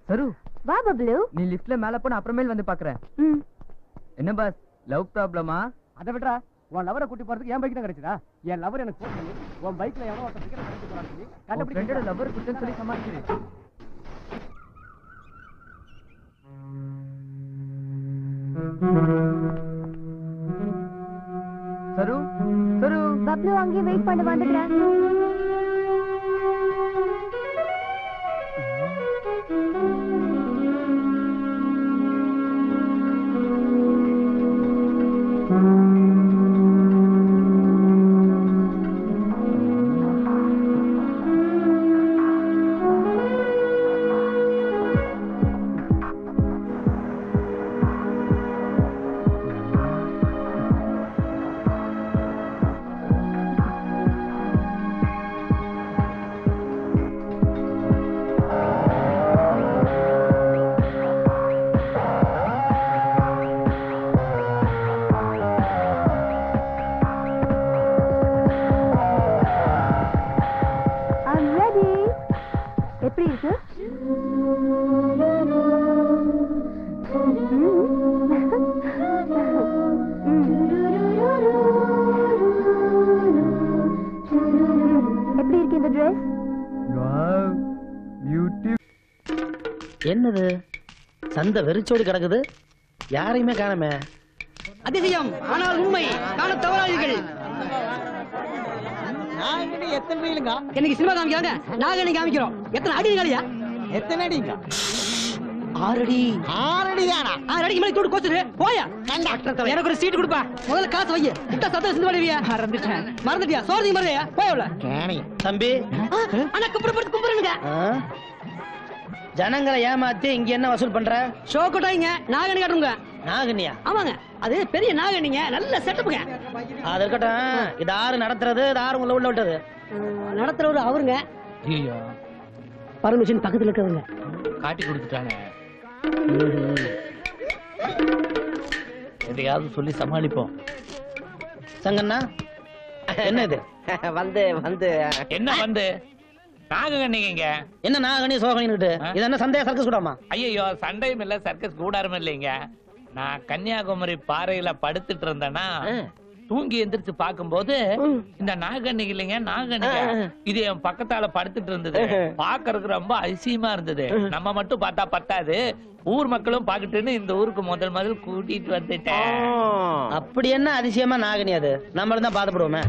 சரு வா பப்ளு. நீ லிஃப்ட்ல மேல போன அப்புறமேல் வந்து பாக்குறேன். என்ன பாஸ், லவ் ப்ராப்ளமா? அதை விட்றா. உன் லவரை கூட்டி போறதுக்கு என் பைக் தான் கிடைச்சதா? என் லவர் எனக்கு போன் பண்ணி உன் பைக்ல எவனோ ஒருத்தன் டிக்கெட் எடுத்து போறான்னு சொல்லி ஃப்ரெண்டோட லவர் குடுன்னு சொல்லி சமாளிச்சிரு. சரு சரு. பப்ளு அங்கே வெயிட் பண்ண வந்துடுறேன். என்னது சந்தை வெறிச்சோடி கிடக்குது, யாரையுமே காணமே. அதிசயம் ஆனால் உண்மை காண தவறாதீர்கள். எனக்கு சினிமா காமிக்கிறாங்க, நாகனி காமிக்கிறோம். எத்தனை அடி காலியா? எத்தனை அடிங்க? 6 அடி. 6 அடியானா? 6 அடிக்கு மேல தூடு கோச்சுரு போயா. எனக்கு ஒரு சீட் கொடுப்பா. முதல்ல காசு வை. கிட்ட சத்தம் சிந்து பண்ணுவியா? மறந்துட்டியா? சோர்தி மறலையா? போயவல. தம்பி அண்ணா கும்பிடுங்க. ஜனங்களை ஏமாத்தி இங்க என்ன வசூல் பண்ற? ஷோ கொட்டாங்க. நாகனி காட்டுங்க. நாகனியா? ஆமாங்க, அது பெரிய நாகனிங்க. நல்ல செட்டப்புங்க. அது இருக்கட்டும், இது ஆறு நடத்துறது, இது ஆறு உள்ள விட்டது நடத்துறவரு அவருங்க. பர்மிஷன் பக்கத்துல இருக்கவங்க காட்டி கொடுத்துட்டாங்க. எதையாவது சொல்லி சமாளிப்போம். சங்கண்ணா, என்ன இது? வந்து என்ன வந்து நாகக்கண்ணிங்க? என்ன நாகனி சோகனிட்டு? இது என்ன சந்தேக சர்க்கஸ் கூடாமா? ஐயோ, சண்டையும் இல்ல, சர்க்கஸ் கூடாரும் இல்லைங்க. நான் கன்னியாகுமரி பாறையில படுத்துட்டு இருந்தேன்னா தூங்கி எந்திரிச்சு பாக்கும்போது இந்த நாகக்கண்ணிக்கு இல்லைங்க, நாகக்கண்ணிங்க இது என் பக்கத்தால படுத்துட்டு இருந்தது. பாக்குறதுக்கு ரொம்ப அதிசயமா இருந்தது. நம்ம மட்டும் பார்த்தா பத்தாது, ஊர் மக்களும் பாக்கிட்டுன்னு இந்த ஊருக்கு முதல் கூட்டிட்டு வந்துட்டேன். அப்படி என்ன அதிசயமா நாகனி? அது நம்மளும் தான் பாதப்படுவோமே.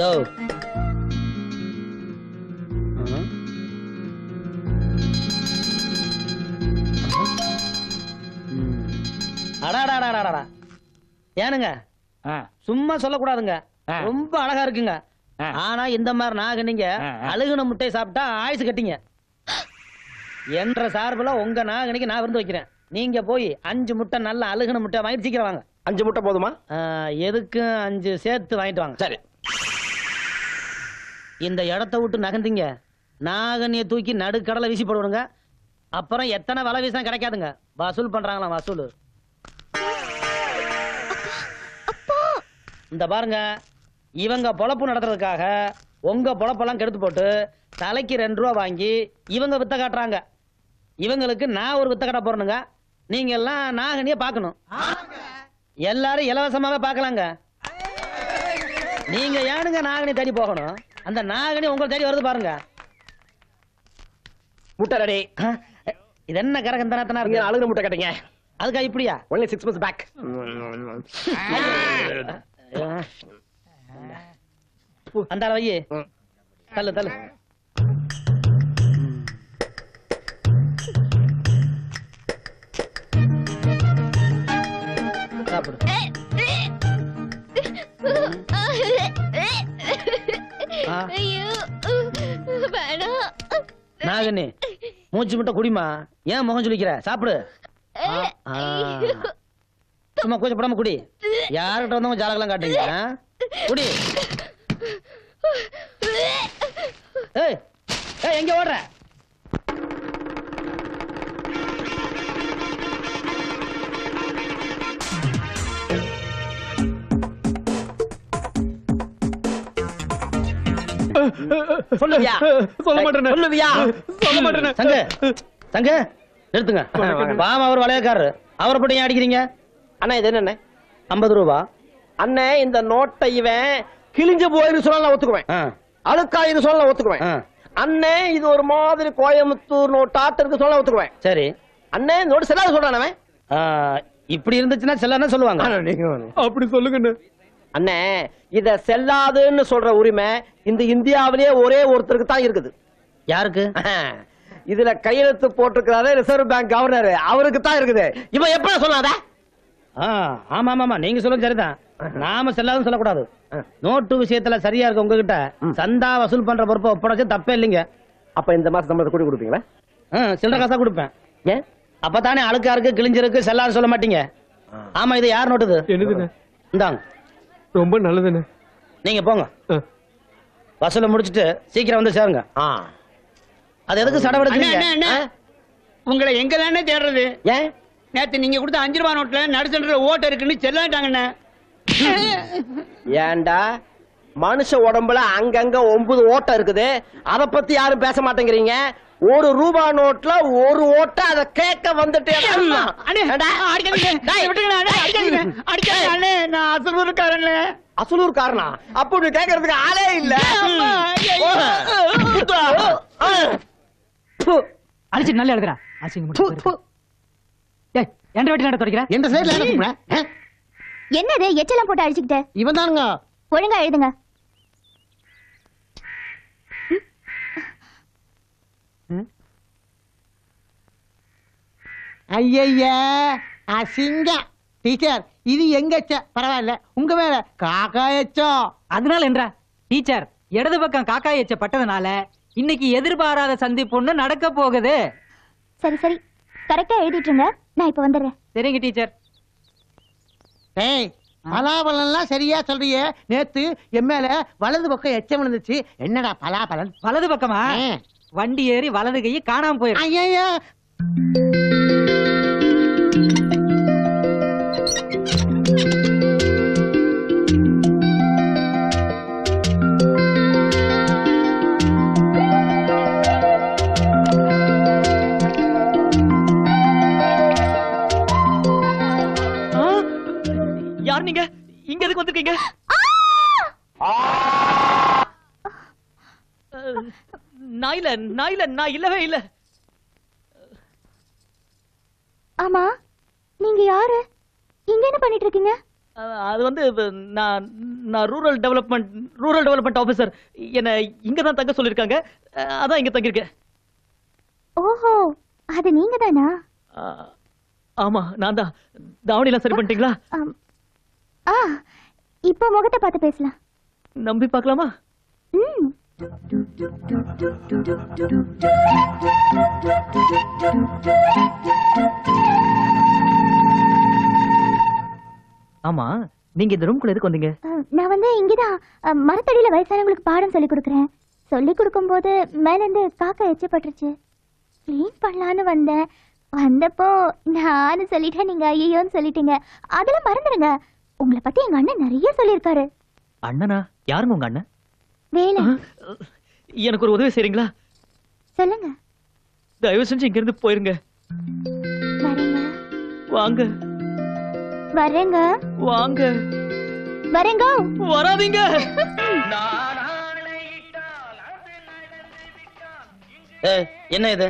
யோ, அடாடாடாடாடா, ஏனுங்க சும்மா சொல்லக்கூடாதுங்க, ரொம்ப அழகா இருக்குங்க. ஆனா இந்த மாதிரி நாகனிங்க அழுகுன முட்டை சாப்பிட்டா ஆயுசு கட்டிங்க. என்ற சார்புல உங்க நாகனிக்கு நான் விருந்து வைக்கிறேன். நீங்க போய் 5 முட்டை நல்ல அழுகுன முட்டை வாங்கிட்டு சீக்கிரம் வாங்க. 5 முட்டை போதுமா? எதுக்கு 5 சேர்த்து வாங்கிட்டு வாங்க. சரி. இந்த இடத்த விட்டு நகர்ந்தீங்க, நாகனியை தூக்கி நடுக்கடலை வீசி போடுவாங்க. அப்புறம் எத்தனை வலை வீசா கிடைக்காதுங்க. வசூல் பண்றாங்களாம், வசூல். இந்த பாருங்க, இவங்க பொழப்பு நடத்துறதுக்காக உங்க பொழப்பெல்லாம் கெடுத்து போட்டு தலைக்கு 2 ரூபா வாங்கி இவங்க வித்த காட்டுறாங்க. இவங்களுக்கு நான் ஒரு வித்த காட்ட போறேனுங்க. நீங்க எல்லாம் நாகனிய பாக்கணும். எல்லாரும் இலவசமாவே பாக்கலாங்க. நீங்க ஏனுங்க நாகனி தேடி போகணும்? அந்த நாகனி உங்களை தேடி வருது பாருங்க. முட்டை ரெடி. இது என்ன கரகம் தானே நீங்க அழுகுன முட்டை கேட்டீங்க. அதுக்கா இப்படியா? only 6 months back. அந்த வையே தள்ளு தள்ளு. சாப்பிடு. நாகனி, மூச்சு முட்டை குடிமா. ஏன் முகம் சொல்லிக்கிற? சாப்பிடு. சும்மா கூச்சப்படாம குடி. யாருகிட்ட வந்தவங்க ஜாலகெல்லாம் காட்டுறீங்க? குடி. ஏய் ஏய், எங்க ஓடுற? சொல்லுவியா? சொல்ல மாட்டேன். சொல்லுவியா? சொல்ல மாட்டேன். சங்க சங்க நிறுத்துங்க. பாவம், அவர் வளையக்காரரு. அவரை போட்டு ஏன் அடிக்கிறீங்க? அண்ணா இது என்ன? 50 ரூபா. அண்ணே, இந்த நோட்டை இவன் கிழிஞ்சு போயிரு சொன்னா நான் ஒத்துக்குவேன். அழுக்காயிரு சொன்னா ஒத்துக்குவேன். அண்ணே, இது ஒரு மாதிரி கோயம்புத்தூர் நோட்டாட்டு இருக்கு சொன்னா ஒத்துக்குவேன். சரி. அண்ணே, நோட்டு செல்லாத சொல்றானே. இப்படி இருந்துச்சுன்னா செல்லான்னு சொல்லுவாங்க. அப்படி சொல்லுங்க அண்ணே. இத செல்லாதுன்னு சொல்ற உரிமை இந்த இந்தியாவிலேயே ஒரே ஒருத்தருக்கு தான் இருக்குது. யாருக்கு? இதுல கையெழுத்து போட்டிருக்கிறாரு ரிசர்வ் பேங்க் கவர்னர், அவருக்கு தான் இருக்குது. இவன் எப்ப சொல்லாத? ஆமா ஆமா, நீங்க சொல்லுங்க சரிதான். நாம செல்லாதுன்னு சொல்லக்கூடாது. நோட்டு விஷயத்துல சரியா இருக்கு உங்ககிட்ட. சந்தா வசூல் பண்ற பொறுப்பை ஒப்படைச்சு தப்பே இல்லைங்க. அப்ப இந்த மாசம் சம்பளத்தை கூட்டி கொடுப்பீங்களா? சில்லற காசா கொடுப்பேன். ஏன்? அப்பதானே அழுக்கா இருக்கு, கிழிஞ்சிருக்கு, செல்லாது சொல்ல மாட்டீங்க. ஆமா, இது யார் நோட்டுது? என்னதுன்னு? இந்தாங்க. ரொம்ப நல்லதுன்னு. நீங்க போங்க, வசூல முடிச்சிட்டு சீக்கிரம் வந்து சேருங்க. அது எதுக்கு சடவெடுக்கிறீங்க? உங்களை எங்க தானே தேடுறது? ஏன்? நேத்து நீங்க கொடுத்த 5 ரூபாய் நோட்ல நடுசன்ற ஓட்ட இருக்குன்னு செல்லாட்டாங்கண்ணே. ஏண்டா மனுஷ உடம்புல அங்கங்க 9 ஓட்டை இருக்குது. அத பத்தி யாரும் பேச மாட்டேங்கிறீங்க. ₹1 நோட்ல 1 ஓட்டை அத கேட்க வந்துட்டே. அசலூர்காரனா? அப்படி கேட்கறதுக்கு ஆளே இல்ல. அடிச்சு நல்லா எழுதுறா. எந்த வீட்டு நட தொடக்கிற? எந்த சைடுல என்னது எச்செல்லாம் போட்டு அடிச்சுக்கிட்ட? இவன் தானுங்க. ஒழுங்கா எழுதுங்க. ஐயா அசிங்கம். டீச்சர் இது எங்க பரவாயில்ல, உங்க மேல காக்கா எச்சம். அதனால என்றா டீச்சர் இடது பக்கம் காக்கா எச்ச பட்டதுனால இன்னைக்கு எதிர்பாராத சந்திப்பு நடக்க போகுது. சரி சரி கரெக்டா எழுதிட்டுங்க. நான் இப்ப வந்துடுறேன். சரிங்க டீச்சர். ஏய் பலாபலன்லாம் சரியா சொல்றியே. நேத்து என் மேல வலது பக்கம் எச்சம் விழுந்துச்சு. என்னடா பலாபலன்? வலது பக்கமா? வண்டி ஏறி வலது கையை காணாம போயிரு. ஐயா யார் நீங்க? இங்க எதுக்கு வந்திருக்கீங்க? நான் இல்லவே இல்ல. ஆமா நீங்க யாரு? இங்க என்ன பண்ணிட்டு இருக்கீங்க? அது வந்து நான் ரூரல் டெவலப்மெண்ட் ஆபீசர். என்ன இங்க தான் தங்க சொல்லிருக்காங்க. அதான் இங்க தங்கி இருக்கேன். ஓஹோ அது நீங்க தானா? ஆமா நான் தான். தாவணிலாம் சரி பண்ணிட்டீங்களா? இப்போ முகத்தை பார்த்து பேசலாம். நம்பி பார்க்கலாமா? ஆமா நீங்க இந்த ரூம்குள்ள எதுக்கு வந்தீங்க? நான் வந்து இங்கதான் மரத்தடியில வயசானவங்களுக்கு பாடம் சொல்லி கொடுக்கறேன். சொல்லி கொடுக்கும் போது மேல இருந்து காக்கா எச்சப்பட்டுருச்சு. கிளீன் பண்ணலான்னு வந்தேன். வந்தப்போ நானு சொல்லிட்டேன், நீங்க ஐயோன்னு சொல்லிட்டீங்க. அதெல்லாம் மறந்துடுங்க. உங்களை பத்தி எங்க அண்ணன் நிறைய சொல்லிருக்காரு. அண்ணனா? யாருங்க உங்க அண்ணன்? வேலை. எனக்கு ஒரு உதவி செய்றீங்களா? சொல்லுங்க. தயவு செஞ்சு இங்க இருந்து போயிருங்க. வரேங்க. வாங்க. வரேங்க. வாங்க. வரேங்க. வராதீங்க. என்ன இது?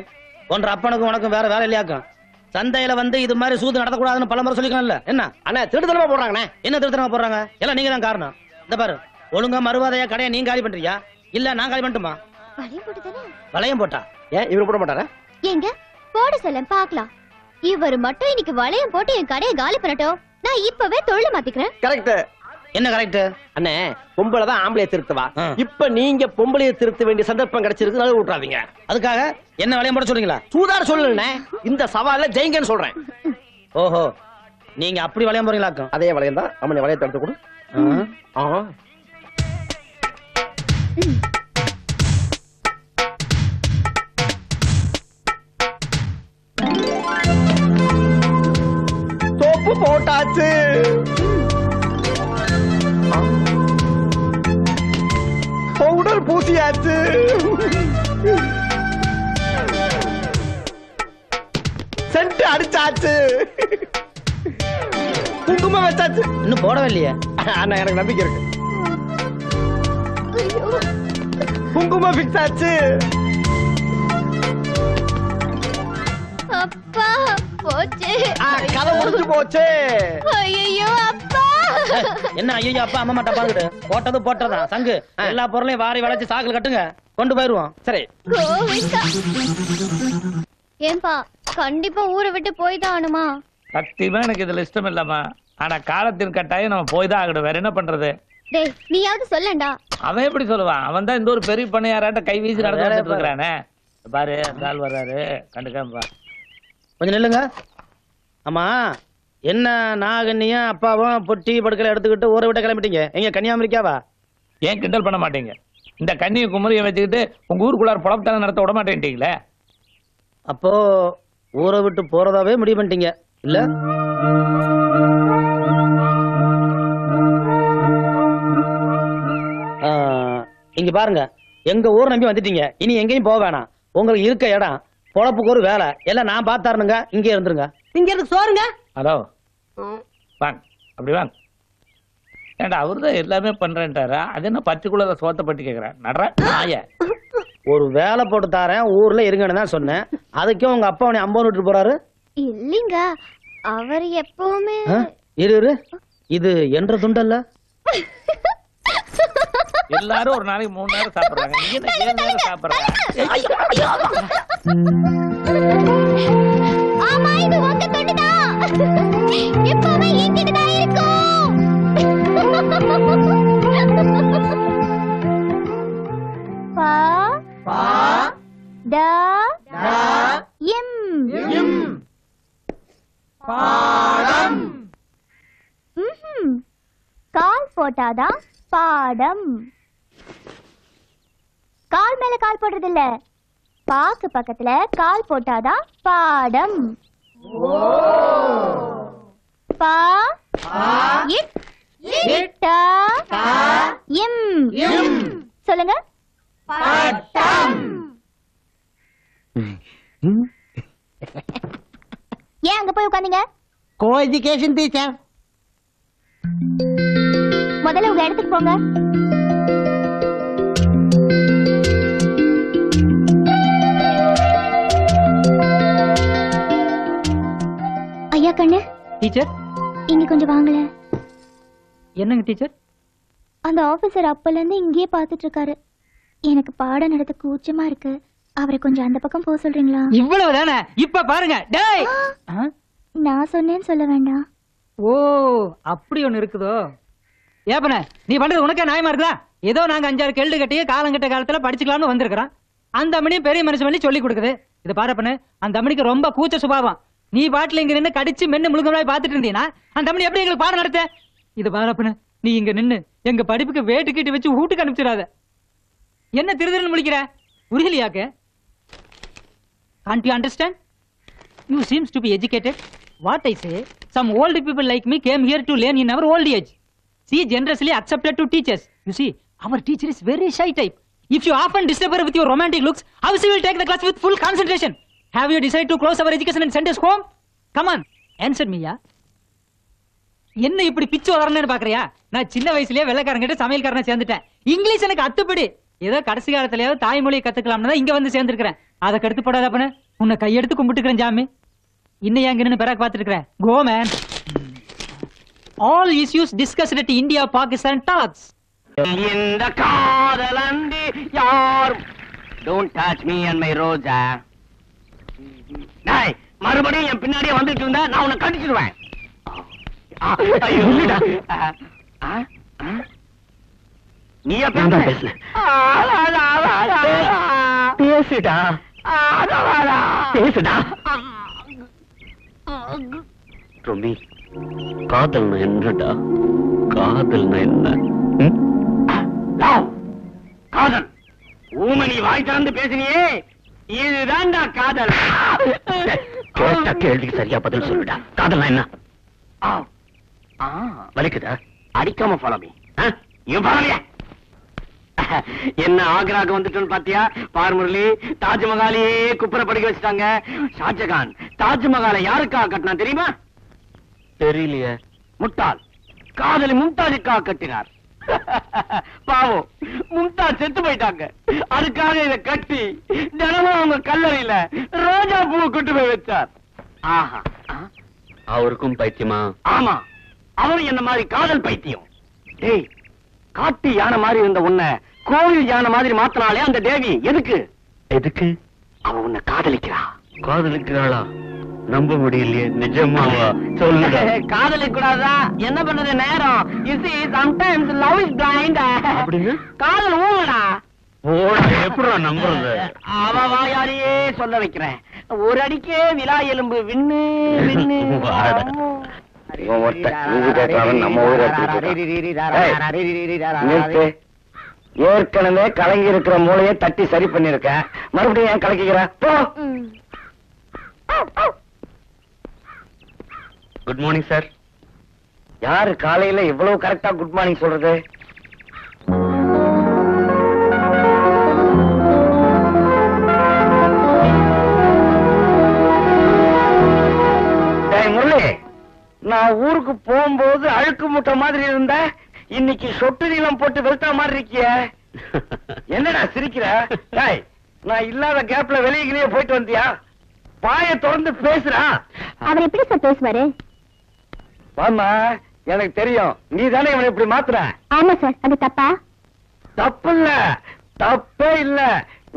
ஒன்ற அப்பனுக்கும் உனக்கும் வேற வேலை இல்லையாக்கும்? சந்தையில வந்து இது மாதிரி சூது நடத்தக்கூடாதுன்னு பலமுறை சொல்லிக்கணும்ல. என்ன அண்ணா திருத்தனமா போடுறாங்கண்ணே. என்ன திருத்தனமா போடுறாங்க? எல்லாம் நீங்க தான் காரணம். இந்த பாரு, ஒழுங்கா மறுவாதையா கடையை நீங்க காலி பண்றியா இல்ல நான் காலி பண்ணட்டுமா? வளையம் போட்டுதானே? வளையம் போட்டா ஏன் இவரு போட மாட்டாரா? எங்க போட சொல்ல பாக்கலாம். இவர் மட்டும் இன்னைக்கு வளையம் போட்டு என் கடையை காலி பண்ணட்டும். நான் இப்பவே தொழில மாத்திக்கிறேன். கரெக்ட். என்ன கரெக்ட்? அண்ணே பொம்பளை தான் ஆம்பளைய திருத்துவா. இப்ப நீங்க பொம்பளைய திருத்த வேண்டிய சந்தர்ப்பம் கிடைச்சிருக்கு. நழுவ விட்டுறாதீங்க. அதுக்காக என்ன வளையம் போட சொல்றீங்களா? சூதாட சொல்லல. இந்த சவால ஜெயிங்கன்னு சொல்றேன். ஓஹோ நீங்க அப்படி வளையம் போறீங்களாக்கும்? அதே வளையம் தான். அம்மனை வளையத்தை எடுத்து கொடு. தோப்பு போட்டாச்சு. பவுடர் பூசியாச்சு. சென்ட் அடிச்சாச்சு. குங்குமம் வச்சாச்சு. இன்னும் போடவே இல்லையே. அண்ணா எனக்கு நம்பிக்கை இருக்கு. குங்குமம் ஃபிக்ஸ் ஆச்சு. அப்பா போச்சு. கதை முடிஞ்சு போச்சு. ஐயோ அப்பா. என்ன ஐயோ அப்பா அம்மா டப்பாங்கிட்டு போட்டது போட்டதான் சங்கு. எல்லா பொருளையும் வாரி வளைச்சு சாக்குல கட்டுங்க, கொண்டு போயிருவோம். சரி. ஏன்பா கண்டிப்பா ஊரை விட்டு போய் தான் ஆனுமா? சத்தியமா எனக்கு இதுல இஷ்டம் இல்லம்மா. ஆனா காலத்தின் கட்டாயம் நம்ம போய் தான் ஆகணும். வேற என்ன பண்றது? டேய் நீயாவது சொல்லண்டா. அவன் எப்படி சொல்லுவான்? அவன் தான் இந்த ஒரு பெரிய பண்ணையாராட்ட கை வீசி நடந்து வந்துட்டு இருக்கிறானே. பாரு ஆள் வர்றாரு, கண்டுக்காம கொஞ்சம் நில்லுங்க. ஆமா என்ன நாகன்னியும் அப்பாவும் பொட்டி படுக்கலை எடுத்துக்கிட்டு ஊரை விட்ட கிளம்பிட்டீங்க? எங்க கன்னியாகுமரிக்காவா? ஏன் கிண்டல் பண்ண மாட்டீங்க? இந்த கன்னியை குமரியை வச்சுக்கிட்டு உங்க ஊருக்குள்ளார புலப்பத்தான நடத்த விட மாட்டேன்ட்டீங்களே. அப்போ ஊரை விட்டு போறதாவே முடிவு பண்ணிட்டீங்க இல்ல? இங்க பாருங்க, எங்க ஊர் நம்பி வந்துட்டீங்க, இனி எங்கேயும் போக வேணாம். உங்களுக்கு இருக்க இடம், பொழப்புக்கு ஒரு வேலை எல்லாம் நான் பார்த்தாருனுங்க. இங்கே இருந்துருங்க. இங்க இருக்கு சோறுங்க. ஹலோ, வாங்க, அப்படி வாங்க. ஏண்டா அவருதான் எல்லாமே பண்றேன்ட்டாரா? அது என்ன பர்டிகுலரா சோத்தை பற்றி கேக்குறேன்? நடுற நாய. ஒரு வேலை போட்டு தாரேன், ஊர்ல இருங்கன்னு தான் சொன்னேன். அதுக்கே உங்க அப்பா உன்னை அம்பன் விட்டு போறாரு. இல்லைங்க, அவர் எப்பவுமே இரு, இது என்ற துண்டல்ல. எல்லாரும் ஒரு நாளைக்கு 3 நேரம் சாப்பிடுறாங்க, நீங்க என்ன 7 நேரம் சாப்பிடுறாங்க? ஆமா, இது உங்க தொண்டுதான். எப்பவுமே என்கிட்ட தான் இருக்கும். பா பா ட எம் எம் பாடம். கால் போட்டாதான் பாடம். கால் மேல கால் போடுறது இல்ல, பாக்கு பக்கத்துல கால் போட்டாதான் பாடம். பா இட் இட்ட எம் எம். சொல்லுங்க. பட்டம். ஏன் அங்க போய் உட்கார்ந்தீங்க? Co education teacher. முதல்ல உங்க இடத்துக்கு போங்க. ஐயா கண்ணு. டீச்சர், இங்க கொஞ்சம் வாங்கல. என்னங்க டீச்சர்? அந்த ஆபீசர் அப்பல இருந்து இங்கேயே பாத்துட்டு இருக்காரு. எனக்கு பாடம் நடத்த கூச்சமா இருக்கு. அவரை கொஞ்சம் அந்த பக்கம் போக சொல்றீங்களா? இவ்வளவு தானே? இப்ப பாருங்க. டேய், நான் சொன்னேன்னு சொல்ல வேண்டாம். ஓ, அப்படி ஒண்ணு இருக்குதோ? ஏப்பன, நீ பண்றது உனக்கே நியாயமா இருக்குதா? ஏதோ நாங்க 5-6 கேள்வி கட்டிய காலங்கட்ட காலத்துல படிச்சுக்கலாம்னு வந்திருக்கிறோம். அந்த அம்மனியும் பெரிய மனுஷன் பண்ணி சொல்லி கொடுக்குது. இது பாருப்பண்ணு, அந்த அம்மனிக்கு ரொம்ப கூச்ச சுபாவம். நீ பாட்டுல இங்க நின்று கடிச்சு மென்னு முழுக்க பாத்துட்டு இருந்தீங்கன்னா அந்த அம்மனி எப்படி எங்களுக்கு பாடம் நடத்த? இது பாருப்பண்ணு, நீ இங்க நின்னு எங்க படிப்புக்கு வேட்டு கீட்டு வச்சு வீட்டுக்கு அனுப்பிச்சிடாத. என்ன திருதிருன்னு முழிக்கிற? புரியலையாக்கு? Can't you understand? You seems to be educated. What I say, some old people like me came here to learn in our old age. She generously accepted to teach us. You see, our teacher is very shy type. If you often disturb her with your romantic looks, how she will take the class with full concentration? Have you decided to close our education and send us home? Come on, answer me, ya. என்ன இப்படி பிச்சு வளரணும்னு பாக்குறியா? நான் சின்ன வயசுலயே வெள்ளைக்காரங்கிட்ட சமையல்காரனை சேர்ந்துட்டேன். English எனக்கு அத்துப்படி. ஏதோ கடைசி காலத்திலேயாவது தாய்மொழியை கத்துக்கலாம்னு தான் இங்க வந்து சேர்ந்துருக்கிறேன். அதை கடுத்து போடாதப்பன்னு உன்னை கையெடுத்து கும்பிட்டுக்கிறேன் ஜாமி. இன்னும் எங்க நின்று பிறகு பார்த்துருக்கிறேன். Go man. All issues discussed at India Pakistan talks. இந்த காதலண்டி யார்? Don't touch me and my rosa. டேய், மறுபடியும் என் பின்னாடியே வந்துட்டு இருந்தா நான் உன்னை கடிச்சிடுவேன். ஐயோ இல்லடா. நீயா பேசு. பேசுடா. பேசுடா. ரொமி, காதல்னா என்னடா? காதல்னா என்ன? காதல் ஊமணி வாய் திறந்து பேசினியே, இதுதான்டா காதல். கேட்ட கேள்விக்கு சரியா பதில் சொல்லுடா. காதல்னா என்ன? வலிக்குதா? அடிக்காம ஃபாலோ மீ. என்ன ஆக்ராக்கு வந்துட்டோன்னு பாத்தியா? பார்முரளி, தாஜ்மஹாலையே குப்புற படிக்க வச்சுட்டாங்க. ஷாஜகான் தாஜ்மஹாலை யாருக்காக கட்டினா தெரியுமா? தெரியலையே. முட்டாள், காதலி மும்தாஜுக்காக கட்டினார். பாவம், மும்தாஜ் செத்து போயிட்டாங்க. அதுக்காக இதை கட்டி தினமும் அவங்க கல்லறையில ரோஜா பூ கொண்டு போய் வச்சார். ஆஹா, அவருக்கும் பைத்தியமா? ஆமா, அவரும் என்ன மாதிரி காதல் பைத்தியம். டேய், காட்டு யானை மாதிரி இருந்த உன்னை கோவில் யானை மாதிரி மாத்தினாலே அந்த தேவி. எதுக்கு? எதுக்கு? அவ உன்னை காதலிக்கிறா. காதலிக்கிறாளா? நம்ப முடியலையே. நிஜமாவா? சொல்லுங்க. காதலிக்க கூடாதா? என்ன பண்றது நேரம்? You see, sometimes love is blind. அப்படிங்க? காதல் ஊமடா. ஓடா, எப்படிடா நம்புறது? அவ வாயாரியே சொல்ல வைக்கிறேன். ஒரு அடிக்கே விலா எலும்பு விண்ணு விண்ணு. ஏற்கனவே கலங்கி இருக்கிற மூளையை தட்டி சரி பண்ணிருக்க, மறுபடியும் ஏன் கலக்கிக்கிற? Good morning sir. யாரு காலையில இவ்வளவு கரெக்டா குட் மார்னிங் சொல்றது? ஊருக்கு போகும்போது அழுக்கு முட்டை மாதிரி இருந்த இன்னைக்கு சொட்டு நீளம் போட்டு வெளுத்த மாதிரி இருக்கிய. என்னடா சிரிக்கிற? டேய், நான் இல்லாத கேப்ல வெளியே போயிட்டு வந்தியா? பாய திறந்து பேசுறா. அவர் எப்படி சார் பேசுவாரு? வாமா, எனக்கு தெரியும். நீ தானே இவனை இப்படி மாத்துற. ஆமா சார், அது தப்பா? தப்பு இல்ல, தப்பே இல்ல.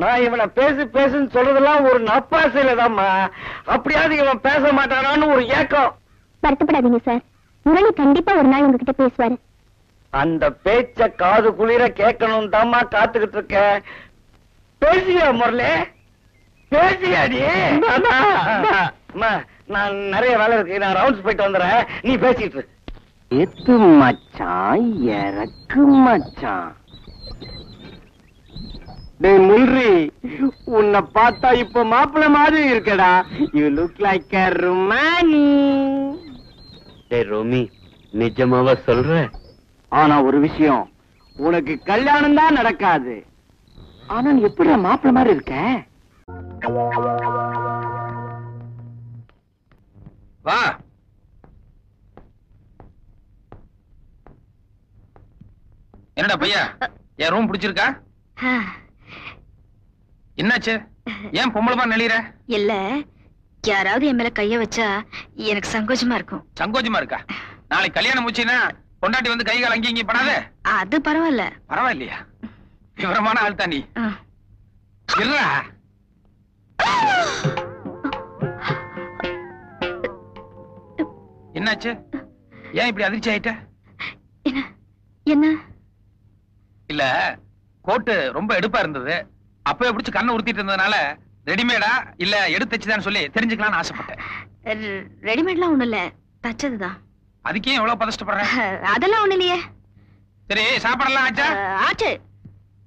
நான் இவனை பேசுன்னு சொல்றதெல்லாம் ஒரு நப்பாசையிலதாம்மா. அப்படியாவது இவன் பேச மாட்டானான்னு ஒரு ஏக்கம். வருத்தப்படாதீங்க சார், முரளி கண்டிப்பா ஒரு நாள் உங்ககிட்ட பேசுவாரு. அந்த பேச்ச காது குளிர கேட்கணும் தாம்மா காத்துக்கிட்டு இருக்க. பேசியா முரளி? பேசியாடி? நான் நிறைய வேலை இருக்கு, நான் ரவுண்ட்ஸ் போயிட்டு வந்துடுறேன். நீ பேசிட்டு எத்து மச்சான், இறக்கு மச்சான். டேய் முல்ரி, உன்னை பார்த்தா இப்ப மாப்பிள்ள மாதிரி இருக்கடா. You look like a Rumani. டேய் ரோமி, நிஜமாவா சொல்ற? ஆனா ஒரு விஷயம், உனக்கு கல்யாணம் தான் நடக்காது. ஆனா நீ எப்படி மாப்பிள்ள மாதிரி இருக்க? வா. என்னடா பையா, என் ரூம் பிடிச்சிருக்கா? என்னாச்சு? ஏன் பொம்பளமா நெளிற? இல்ல, யாராவது என் மேல கைய வச்சா எனக்கு சங்கோஜமா இருக்கும். சங்கோஜமா இருக்கா? நாளைக்கு கல்யாணம் முடிச்சுன்னா பொண்டாட்டி வந்து கை கால் அங்கேயும் இங்கேயும் படாது. அது பரவாயில்ல. பரவாயில்லையா? விவரமான ஆள் தானி. இருடா. என்னாச்சு? ஏன் இப்படி அதிர்ச்சி ஆயிட்ட? என்ன? இல்ல, கோட்டு ரொம்ப எடுப்பா இருந்தது. அப்பவே பிடிச்சு கண்ணை உறுத்திட்டு இருந்ததுனால ரெடிமேடா இல்ல எடுத்து தச்சுதான்னு சொல்லி தெரிஞ்சுக்கலாம்னு ஆசைப்பட்டேன். ரெடிமேட்லாம் ஒண்ணு இல்ல, தச்சதுதான். அதுக்கே எவ்வளவு பதஷ்டப்படுறேன்? அதெல்லாம் ஒண்ணு இல்லையே. சரி, சாப்பாடெல்லாம் ஆச்சா? ஆச்சு.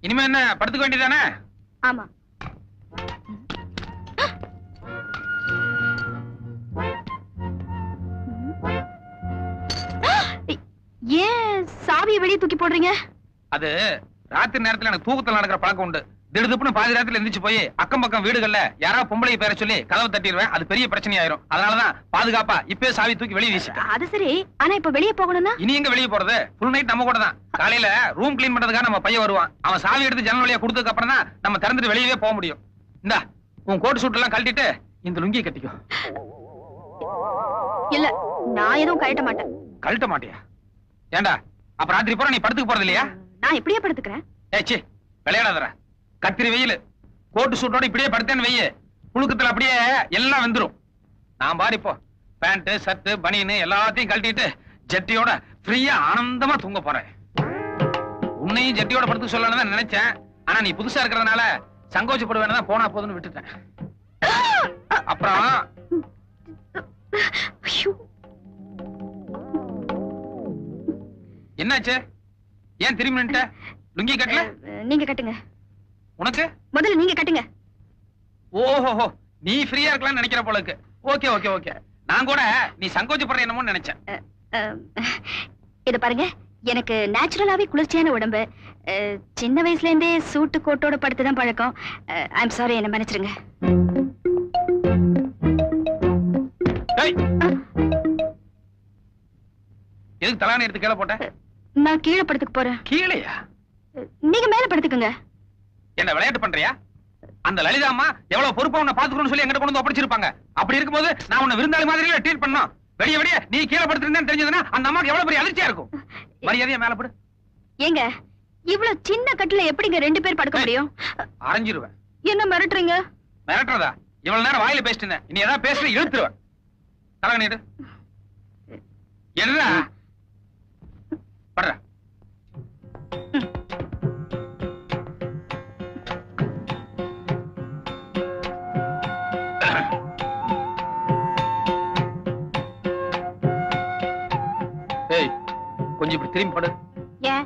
இனிமே என்ன, படுத்துக்க வேண்டியதானே? ஆமா. ஏன் சாவியை வெளியே தூக்கி போடுறீங்க? அது ராத்திரி நேரத்துல எனக்கு தூக்கத்துல நடக்கிற பழக்கம் உண்டு. திடுதுப்புன்னு பாதி நேரத்துல எந்திரிச்சு போய் அக்கம் பக்கம் வீடுகள்ல யாராவது பொம்பளை பேர சொல்லி கதவை தட்டிடுவேன். அது பெரிய பிரச்சனை ஆயிரும். அதனாலதான் பாதுகாப்பா இப்பவே சாவி தூக்கி வெளியே வீசிட்டேன். அது சரி, ஆனா இப்ப வெளியே போகணும்னா? இனி எங்க வெளியே போறது? ஃபுல் நைட் நம்ம கூட தான். காலையில ரூம் கிளீன் பண்றதுக்காக நம்ம பையன் வருவான். அவன் சாவி எடுத்து ஜன்னல் வழியா கொடுத்ததுக்கு அப்புறம் தான் நம்ம திறந்துட்டு வெளியவே போக முடியும். இந்தா, உன் கோட் சூட் எல்லாம் கழட்டிட்டு இந்த லுங்கியை கட்டிக்கோ. இல்ல, நான் எதுவும் கழட்ட மாட்டேன். கழட்ட மாட்டியா? ஏண்டா, அப்ப ராத்திரி பூரா நீ படுத்துக்க போறது இல்லையா? நான் இப்படியே படுத்துக்கிறேன். ஏச்சி, விளையாடாதற. கத்திரி வெயில் கோட்டு சூட்டோட இப்படியே படுத்தேன்னு வெய்ய, புழுக்கத்துல அப்படியே எல்லாம் வந்துரும். நான் பாரு இப்போ பேண்ட் ஷர்ட் பனியன் எல்லாத்தையும் கழட்டிட்டு ஜட்டியோட ஃப்ரீயா ஆனந்தமா தூங்க போறேன். உன்னையும் ஜட்டியோட படுத்து சொல்லணும்னு தான் நினைச்சேன். ஆனா நீ புதுசா இருக்கிறதுனால சங்கோச்சப்படுவேன்னு தான் போனா போதுன்னு விட்டுட்டேன். அப்புறம் என்னாச்சு? ஏன் திரும்பி நின்னுட்ட? லுங்கி கட்டல? நீங்க கட்டுங்க. உனக்கு முதல்ல நீங்க கட்டுங்க. ஓஹோ, நீ ஃப்ரீயா இருக்கலாம்னு நினைக்கிற போலக்கு. Okay okay okay. நான் கூட நீ சங்கோச்சப்படுற என்னமோன்னு நினைச்சேன். இத பாருங்க, எனக்கு நேச்சுரலாவே குளிர்ச்சியான உடம்பு. சின்ன வயசுல இருந்தே சூட்டு கோட்டோட படுத்துதான் பழக்கம். ஐ அம் சாரி, என்ன மன்னிச்சிருங்க. எதுக்கு தலானி எடுத்து கீழே போட்ட? நான் கீழே படுத்துக்க போறேன். கீழையா? நீங்க மேல படுத்துக்குங்க. என்ன விளையாட்டு பண்றியா? அந்த லலிதா அம்மா எவ்வளவு பொறுப்பா உன்னை பாத்துக்கணும்னு சொல்லி எங்கிட்ட கொண்டு வந்து ஒப்படைச்சிருப்பாங்க. அப்படி இருக்கும்போது நான் உன்னை விருந்தாளி மாதிரி ட்ரீட் பண்ணணும். வெளிய நீ கீழே படுத்திருந்தேன்னு தெரிஞ்சதுன்னா அந்த அம்மாக்கு எவ்வளவு பெரிய அதிர்ச்சியா இருக்கும். மரியாதையா மேல படு. ஏங்க, இவ்வளவு சின்ன கட்டுல எப்படிங்க 2 பேர் படுக்க முடியும்? அரைஞ்சிருவேன். என்ன மிரட்டுறீங்க? மிரட்டுறதா? இவ்வளவு நேரம் வாயில பேசிட்டு இருந்தேன். இனி ஏதாவது பேசுற இழுத்துருவேன். தலக நீடு. என்ன படுற? ஏய், கொஞ்சம் இப்படி திரும்பி படு. ஏன்?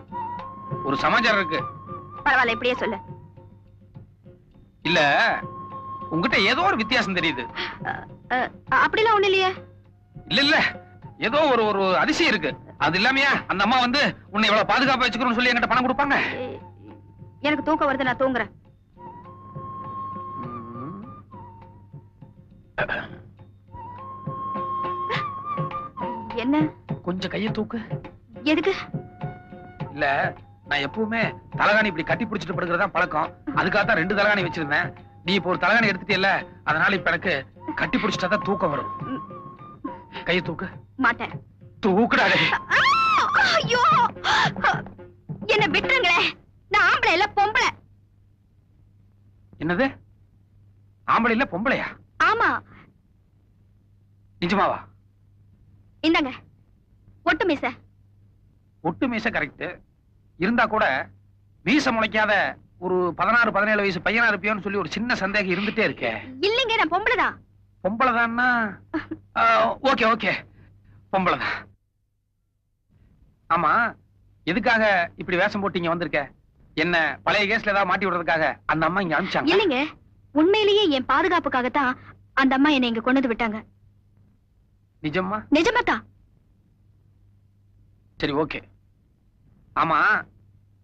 ஒரு சமாச்சாரம் இருக்கு. பரவாயில்ல, இப்படியே சொல்லு. இல்ல, உங்ககிட்ட ஏதோ ஒரு வித்தியாசம் தெரியுது. அப்படிலாம் ஒண்ணு இல்லையே. இல்ல இல்ல, ஏதோ ஒரு ஒரு அதிசயம் இருக்கு. அது இல்லாமையா அந்த அம்மா வந்து உன்னை இவ்வளவு பாதுகாப்பா வச்சுக்கணும்னு சொல்லி என்கிட்ட பணம் கொடுப்பாங்க? எனக்கு தூக்கம் வருது, நான் தூங்குறேன். என்ன? கொஞ்சம் கையை தூக்கு. எதுக்கு? இல்ல, நான் எப்பவுமே தலகாணி இப்படி கட்டி பிடிச்சிட்டு படுக்கிறதா பழக்கம். அதுக்காகத்தான் 2 தலகாணி வச்சிருந்தேன். நீ இப்போ ஒரு தலகாணி எடுத்துட்டியல்ல, அதனால இப்ப எனக்கு கட்டி பிடிச்சிட்டா தான் தூக்கம் வரும். கையை தூக்கு. மாட்டேன். தூக்குடாடே. ஐயோ, என்ன விட்டுருங்களே. நான் ஆம்பளை இல்ல, பொம்பளை. என்னது? ஆம்பளை இல்ல பொம்பளையா? ஆமா. நிஜமாவா? இந்தாங்க ஒட்டு மீச. ஒட்டு மீச கரெக்ட். இருந்தா கூட மீச முளைக்காத ஒரு 16-17 வயசு பையனா இருப்பியோன்னு சொல்லி ஒரு சின்ன சந்தேகம் இருந்துட்டே இருக்கே. இல்லைங்க, நான் பொம்பளைதான். பொம்பளைதான்னா ஓகே ஓகே, பொம்பளைதான். ஆமா, எதுக்காக இப்படி வேஷம் போட்டு இங்க வந்திருக்க? என்ன பழைய கேஸ்ல ஏதாவது மாட்டி விடுறதுக்காக அந்த அம்மா இங்க அனுப்பிச்சாங்க? இல்லைங்க, உண்மையிலேயே என் பாதுகாப்புக்காகத்தான் அந்த அம்மா என்னை இங்க கொண்டு வந்து விட்டாங்க. நிஜமா? நிஜமாதான். சரி ஓகே. ஆமா,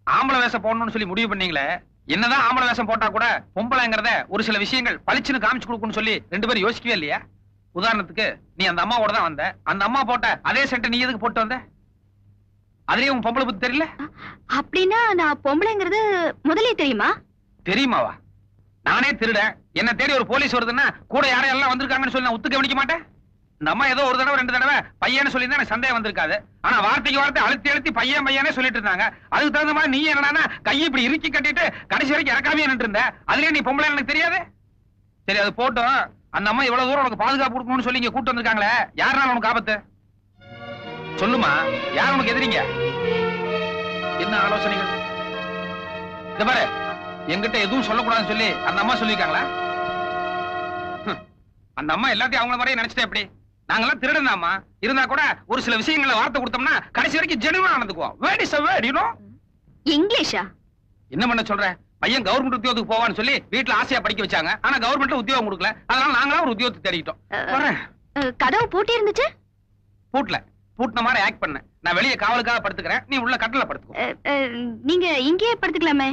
ஆம்பளை வேஷம் போடணும்னு சொல்லி முடிவு பண்ணீங்களே, என்னதான் ஆம்பளை வேஷம் போட்டா கூட பொம்பளைங்கிறத ஒரு சில விஷயங்கள் பளிச்சுன்னு காமிச்சு கொடுக்குன்னு சொல்லி 2 பேரும் யோசிக்கவே இல்லையா? உதாரணத்துக்கு, நீ அந்த அம்மாவோட தான் வந்த. அந்த அம்மா போட்ட அதே சென்ட் நீ எதுக்கு போட்டு வந்த? அதுலயே உன் பொம்பளை பத்தி தெரியல? அப்படின்னா நான் பொம்பளைங்கிறது முதலே தெரியுமா? தெரியுமாவா? நானே திருடன், என்ன தேடி ஒரு போலீஸ் வருதுன்னா கூட யாரையெல்லாம் வந்திருக்காங்கன்னு சொல்லி நான் ஒத்து கவனிக்க மாட்டேன். இந்த அம்மா ஏதோ ஒரு தடவை 2 தடவை பையன்னு சொல்லி எனக்கு சந்தேகம் வந்திருக்காது. ஆனா வார்த்தைக்கு வார்த்தை அழுத்தி அழுத்தி பையன் பையனே சொல்லிட்டு இருந்தாங்க. அதுக்கு தகுந்த மாதிரி நீ என்னன்னா கையை இப்படி இறுக்கி கட்டிட்டு கடைசி வரைக்கும் இறக்காமே நின்று இருந்த. அதுலயே நீ பொம்பளை எனக்கு தெரியாது. சரி, அது போட்டோம். அந்த அம்மா இவ்வளவு தூரம் உனக்கு பாதுகாப்பு கொடுக்கணும்னு சொல்லி இங்க கூட்டு வந்திருக்காங்களே, யாருனால உனக்கு ஆபத்து? சொல்லுமா, யார் உனக்கு எதிரிங்க? என்ன ஆலோசனைகள்? இந்த பாரு, என்கிட்ட எதுவும் சொல்லக்கூடாதுன்னு சொல்லி அந்த அம்மா சொல்லிருக்காங்களா? அந்த அம்மா எல்லாத்தையும் அவங்கள மாதிரியே நினைச்சிட்டே எப்படி? நாங்கெல்லாம் திருடனாமா இருந்தா கூட ஒரு சில விஷயங்களை வார்த்தை கொடுத்தோம்னா கடைசி வரைக்கும் ஜெனுவனா நடந்துக்குவோம். Word is a word, you know? இங்கிலீஷா? என்ன பண்ண சொல்ற? பையன் கவர்மெண்ட் உத்தியோகத்துக்கு போவான்னு சொல்லி வீட்டுல ஆசையா படிக்க வச்சாங்க. ஆனா கவர்மெண்ட்ல உத்தியோகம் கொடுக்கல. அதனால நாங்களா ஒரு உத்தியோகத்தை தேடிட்டோம். கதவு பூட்டி இருந்துச்சு? பூட்ல பூட்டின மாதிரி ஆக்ட் பண்ண. நான் வெளியே காவலுக்காக படுத்துக்கிறேன், நீ உள்ள கட்டல படுத்துக்கோ. நீங்க இங்கேயே படுத்துக்கலாமே.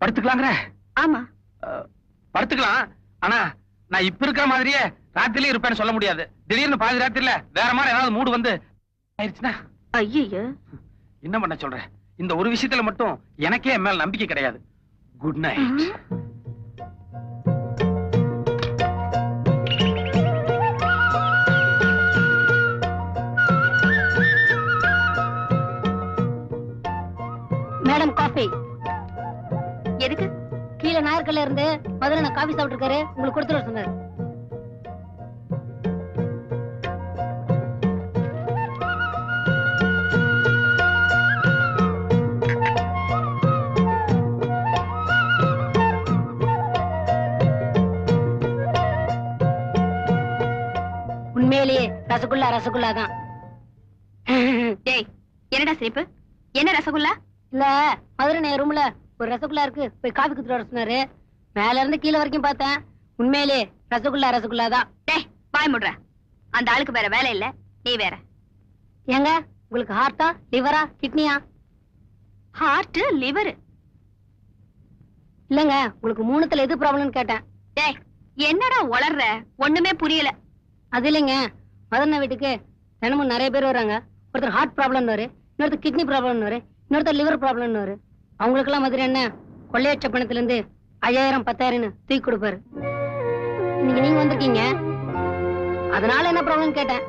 படுத்துக்கலாங்கிற? ஆமா, படுத்துக்கலாம். ஆனா நான் இப்ப இருக்கிற மாதிரியே ராத்திரிலே இருப்பேன்னு சொல்ல முடியாது. திடீர்னு பாதி ராத்திரில வேற மாதிரி ஏதாவது மூடு வந்து ஆயிடுச்சுன்னா? ஐயோ, என்ன பண்ண சொல்ற? இந்த ஒரு விஷயத்துல மட்டும் எனக்கே என் மேல நம்பிக்கை கிடையாது. Good night. Madam, coffee. எதுக்கு? கீழே நாயர்கல்ல இருந்து முதல்ல நான் காஃபி சாப்பிட்டு இருக்காரு, உங்களுக்கு கொடுத்துட சொன்னாரு. உண்மையிலேயே ரசகுல்லா தான். டேய், என்னடா சிரிப்பு? என்ன ரசகுல்லா? இல்ல, மதுரை நேர் ரூம்ல ஒரு ரசகுல்லா இருக்கு, போய் காபி குடுத்துட்டு வர சொன்னாரு. மேல இருந்து கீழே வரைக்கும் பார்த்தேன். உண்மையிலே ரசகுல்லா தான். டேய், வாய் முடுற. அந்த ஆளுக்கு வேற வேலை இல்ல, நீ வேற. ஏங்க, உங்களுக்கு ஹார்ட்டா, லிவரா, கிட்னியா? Heart, liver. இல்லங்க, உங்களுக்கு 3த்துல எது ப்ராப்ளம்னு கேட்டேன். டேய், என்னடா உளர்ற? ஒண்ணுமே புரியல. அது இல்லைங்க, மதன வீட்டுக்கு தினமும் நிறைய பேர் வராங்க. ஒருத்தர் ஹார்ட் ப்ராப்ளம் வரு, இன்னொருத்தர் கிட்னி ப்ராப்ளம் வரு, இன்னொருத்தர் லிவர் ப்ராப்ளம் வரு. அவங்களுக்கெல்லாம் மதுரை என்ன கொள்ளையற்ற பணத்துல இருந்து 5000 10,000 தூக்கி கொடுப்பாரு. இன்னைக்கு நீங்க வந்திருக்கீங்க, அதனால என்ன ப்ராப்ளம் கேட்டேன்.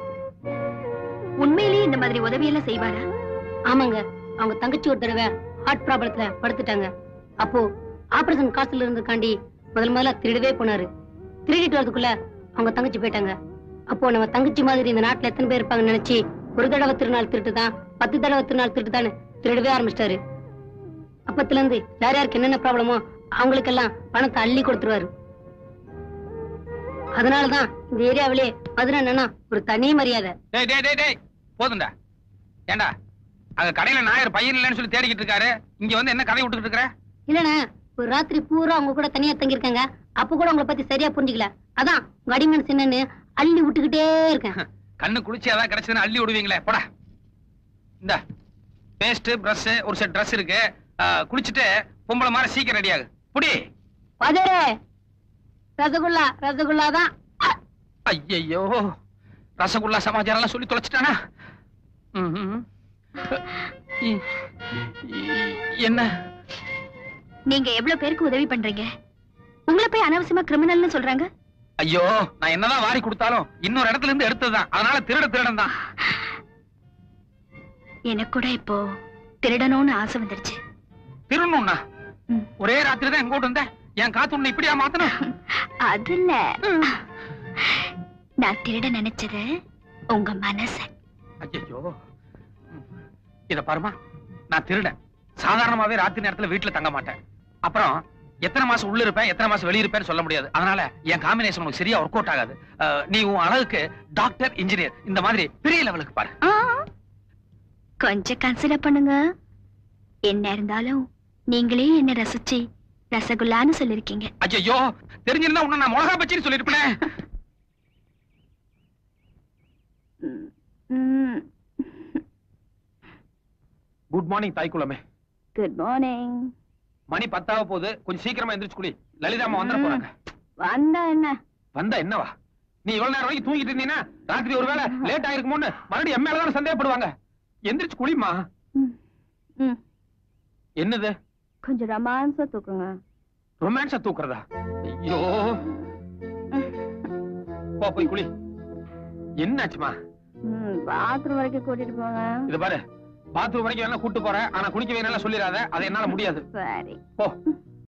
உண்மையிலேயே இந்த மாதிரி உதவியெல்லாம் செய்வாரா? ஆமாங்க, அவங்க தங்கச்சி ஒரு தடவை ஹார்ட் ப்ராப்ளத்துல படுத்துட்டாங்க. அப்போ ஆபரேஷன் காசுல இருந்துக்காண்டி முதல்ல திருடவே போனாரு. திருடிட்டு வரதுக்குள்ள அவங்க தங்கச்சி போயிட்டாங்க. அப்போ நம்ம தங்கச்சி மாதிரி இந்த நாட்டுல எத்தனை பேர் இருப்பாங்கன்னு நினைச்சு ஒரு தடவை திருநாள் திருட்டுதான், 10 தடவை திருநாள் திருட்டுதான்னு திருடவே ஆரம்பிச்சிட்டாரு. அப்பத்துல இருந்து யார் யாருக்கு என்னென்ன ப்ராப்ளமோ அவங்களுக்கெல்லாம் பணத்தை அள்ளி கொடுத்துருவாரு. அதனாலதான் இந்த ஏரியாவிலே மதுரை என்னன்னா ஒரு தனி மரியாதை. போதுண்டா. ஏண்டா, அங்க கடையில நாயர் பையன் இல்லைன்னு சொல்லி தேடிக்கிட்டு இருக்காரு, இங்க வந்து என்ன கதை விட்டுக்கிட்டு இருக்கிற? இல்லண்ணா, ஒரு ராத்திரி பூரா அவங்க கூட தனியா தங்கியிருக்காங்க. அப்ப கூட உங்களை பத்தி சரியா புரிஞ்சுக்கல. அதான் வடிமன் சின்னன்னு அள்ளி விட்டுக்கிட்டே இருக்கேன். கண்ணு குளிச்சு அதான் கிடைச்சதுன்னு அள்ளி விடுவீங்களே, போடா. இந்த பேஸ்ட், பிரஷ், ஒரு செட் ட்ரெஸ் இருக்கு. குளிச்சுட்டு பொம்பளை மாதிரி சீக்கிரம் ரெடியாகு. புடி. ரசகுல்லா தான். ஐயோ, ரசகுல்லா சமாச்சாரம் எல்லாம் சொல்லி தொலைச்சிட்டானா? என்ன நீங்க எவ்வளவு பேருக்கு உதவி பண்றீங்க? உங்களை போய் அனாவசியமா கிரிமினல்னு சொல்றாங்க. ஐயோ, நான் என்னதான் வாரி கொடுத்தாலும் இன்னொரு இடத்துல இருந்து எடுத்ததுதான். அதனால திருடன் தான். எனக்கு கூட இப்போ திருடணும்னு ஆசை வந்துருச்சு. திருடணும்னா ஒரே ராத்திரி தான் எங்கோட்டு வந்த? என் காத்து உன்னை இப்படியா மாத்தணும்? அது இல்ல, நான் திருட நினைச்சது உங்க மனச. ஐயோ, இத பாருமா, நான் திருடன். சாதாரணமாவே ராத்திரி நேரத்துல வீட்டுல தங்க மாட்டேன். அப்புறம் எத்தனை மாசம் உள்ள இருப்பேன், எத்தனை மாசம் வெளிய இருப்பேன்னு சொல்ல முடியாது. அதனால என் காம்பினேஷன் உனக்கு சரியா ஒர்க் அவுட் ஆகாது. நீ உன் அழகுக்கு டாக்டர், இன்ஜினியர் இந்த மாதிரி பெரிய லெவலுக்கு பாரு. கொஞ்சம் கன்சிடர் பண்ணுங்க. என்ன இருந்தாலும் நீங்களே என்ன ரசிச்சு ரசகுல்லான்னு சொல்லிருக்கீங்க. ஐயோ, தெரிஞ்சிருந்தா உன்னை நான் மிளகா பச்சின்னு சொல்லிருப்பேன். குட் மார்னிங் தாய்க்குளமே. Good morning. மணி 10 போகுது, கொஞ்சம் சீக்கிரமா எந்திரிச்சு குளி. லலிதாமா வந்துட போறாங்க. வந்தா என்ன? வந்தா என்னவா? நீ இவ்வளவு நேரம் வரைக்கும் தூங்கிட்டு இருந்தீங்கன்னா ராத்திரி ஒருவேளை லேட் ஆயிருக்குமோன்னு மறுபடியும் என் மேலதான் சந்தேகப்படுவாங்க. எந்திரிச்சு குளிமா. என்னது? கொஞ்சம் ரொமான்ஸா தூக்குங்க. ரொமான்ஸா தூக்குறதா? ஐயோ, போ போய் குளி. என்னாச்சுமா? பாத்ரூம் வரைக்கும் கூட்டிட்டு போங்க. இது பாரு, பாத்ரூம் வரைக்கும் வேணா கூட்டு போறேன், ஆனா குளிக்க வேணாலும் சொல்லிடாத. அது என்னால முடியாது. சரி போ.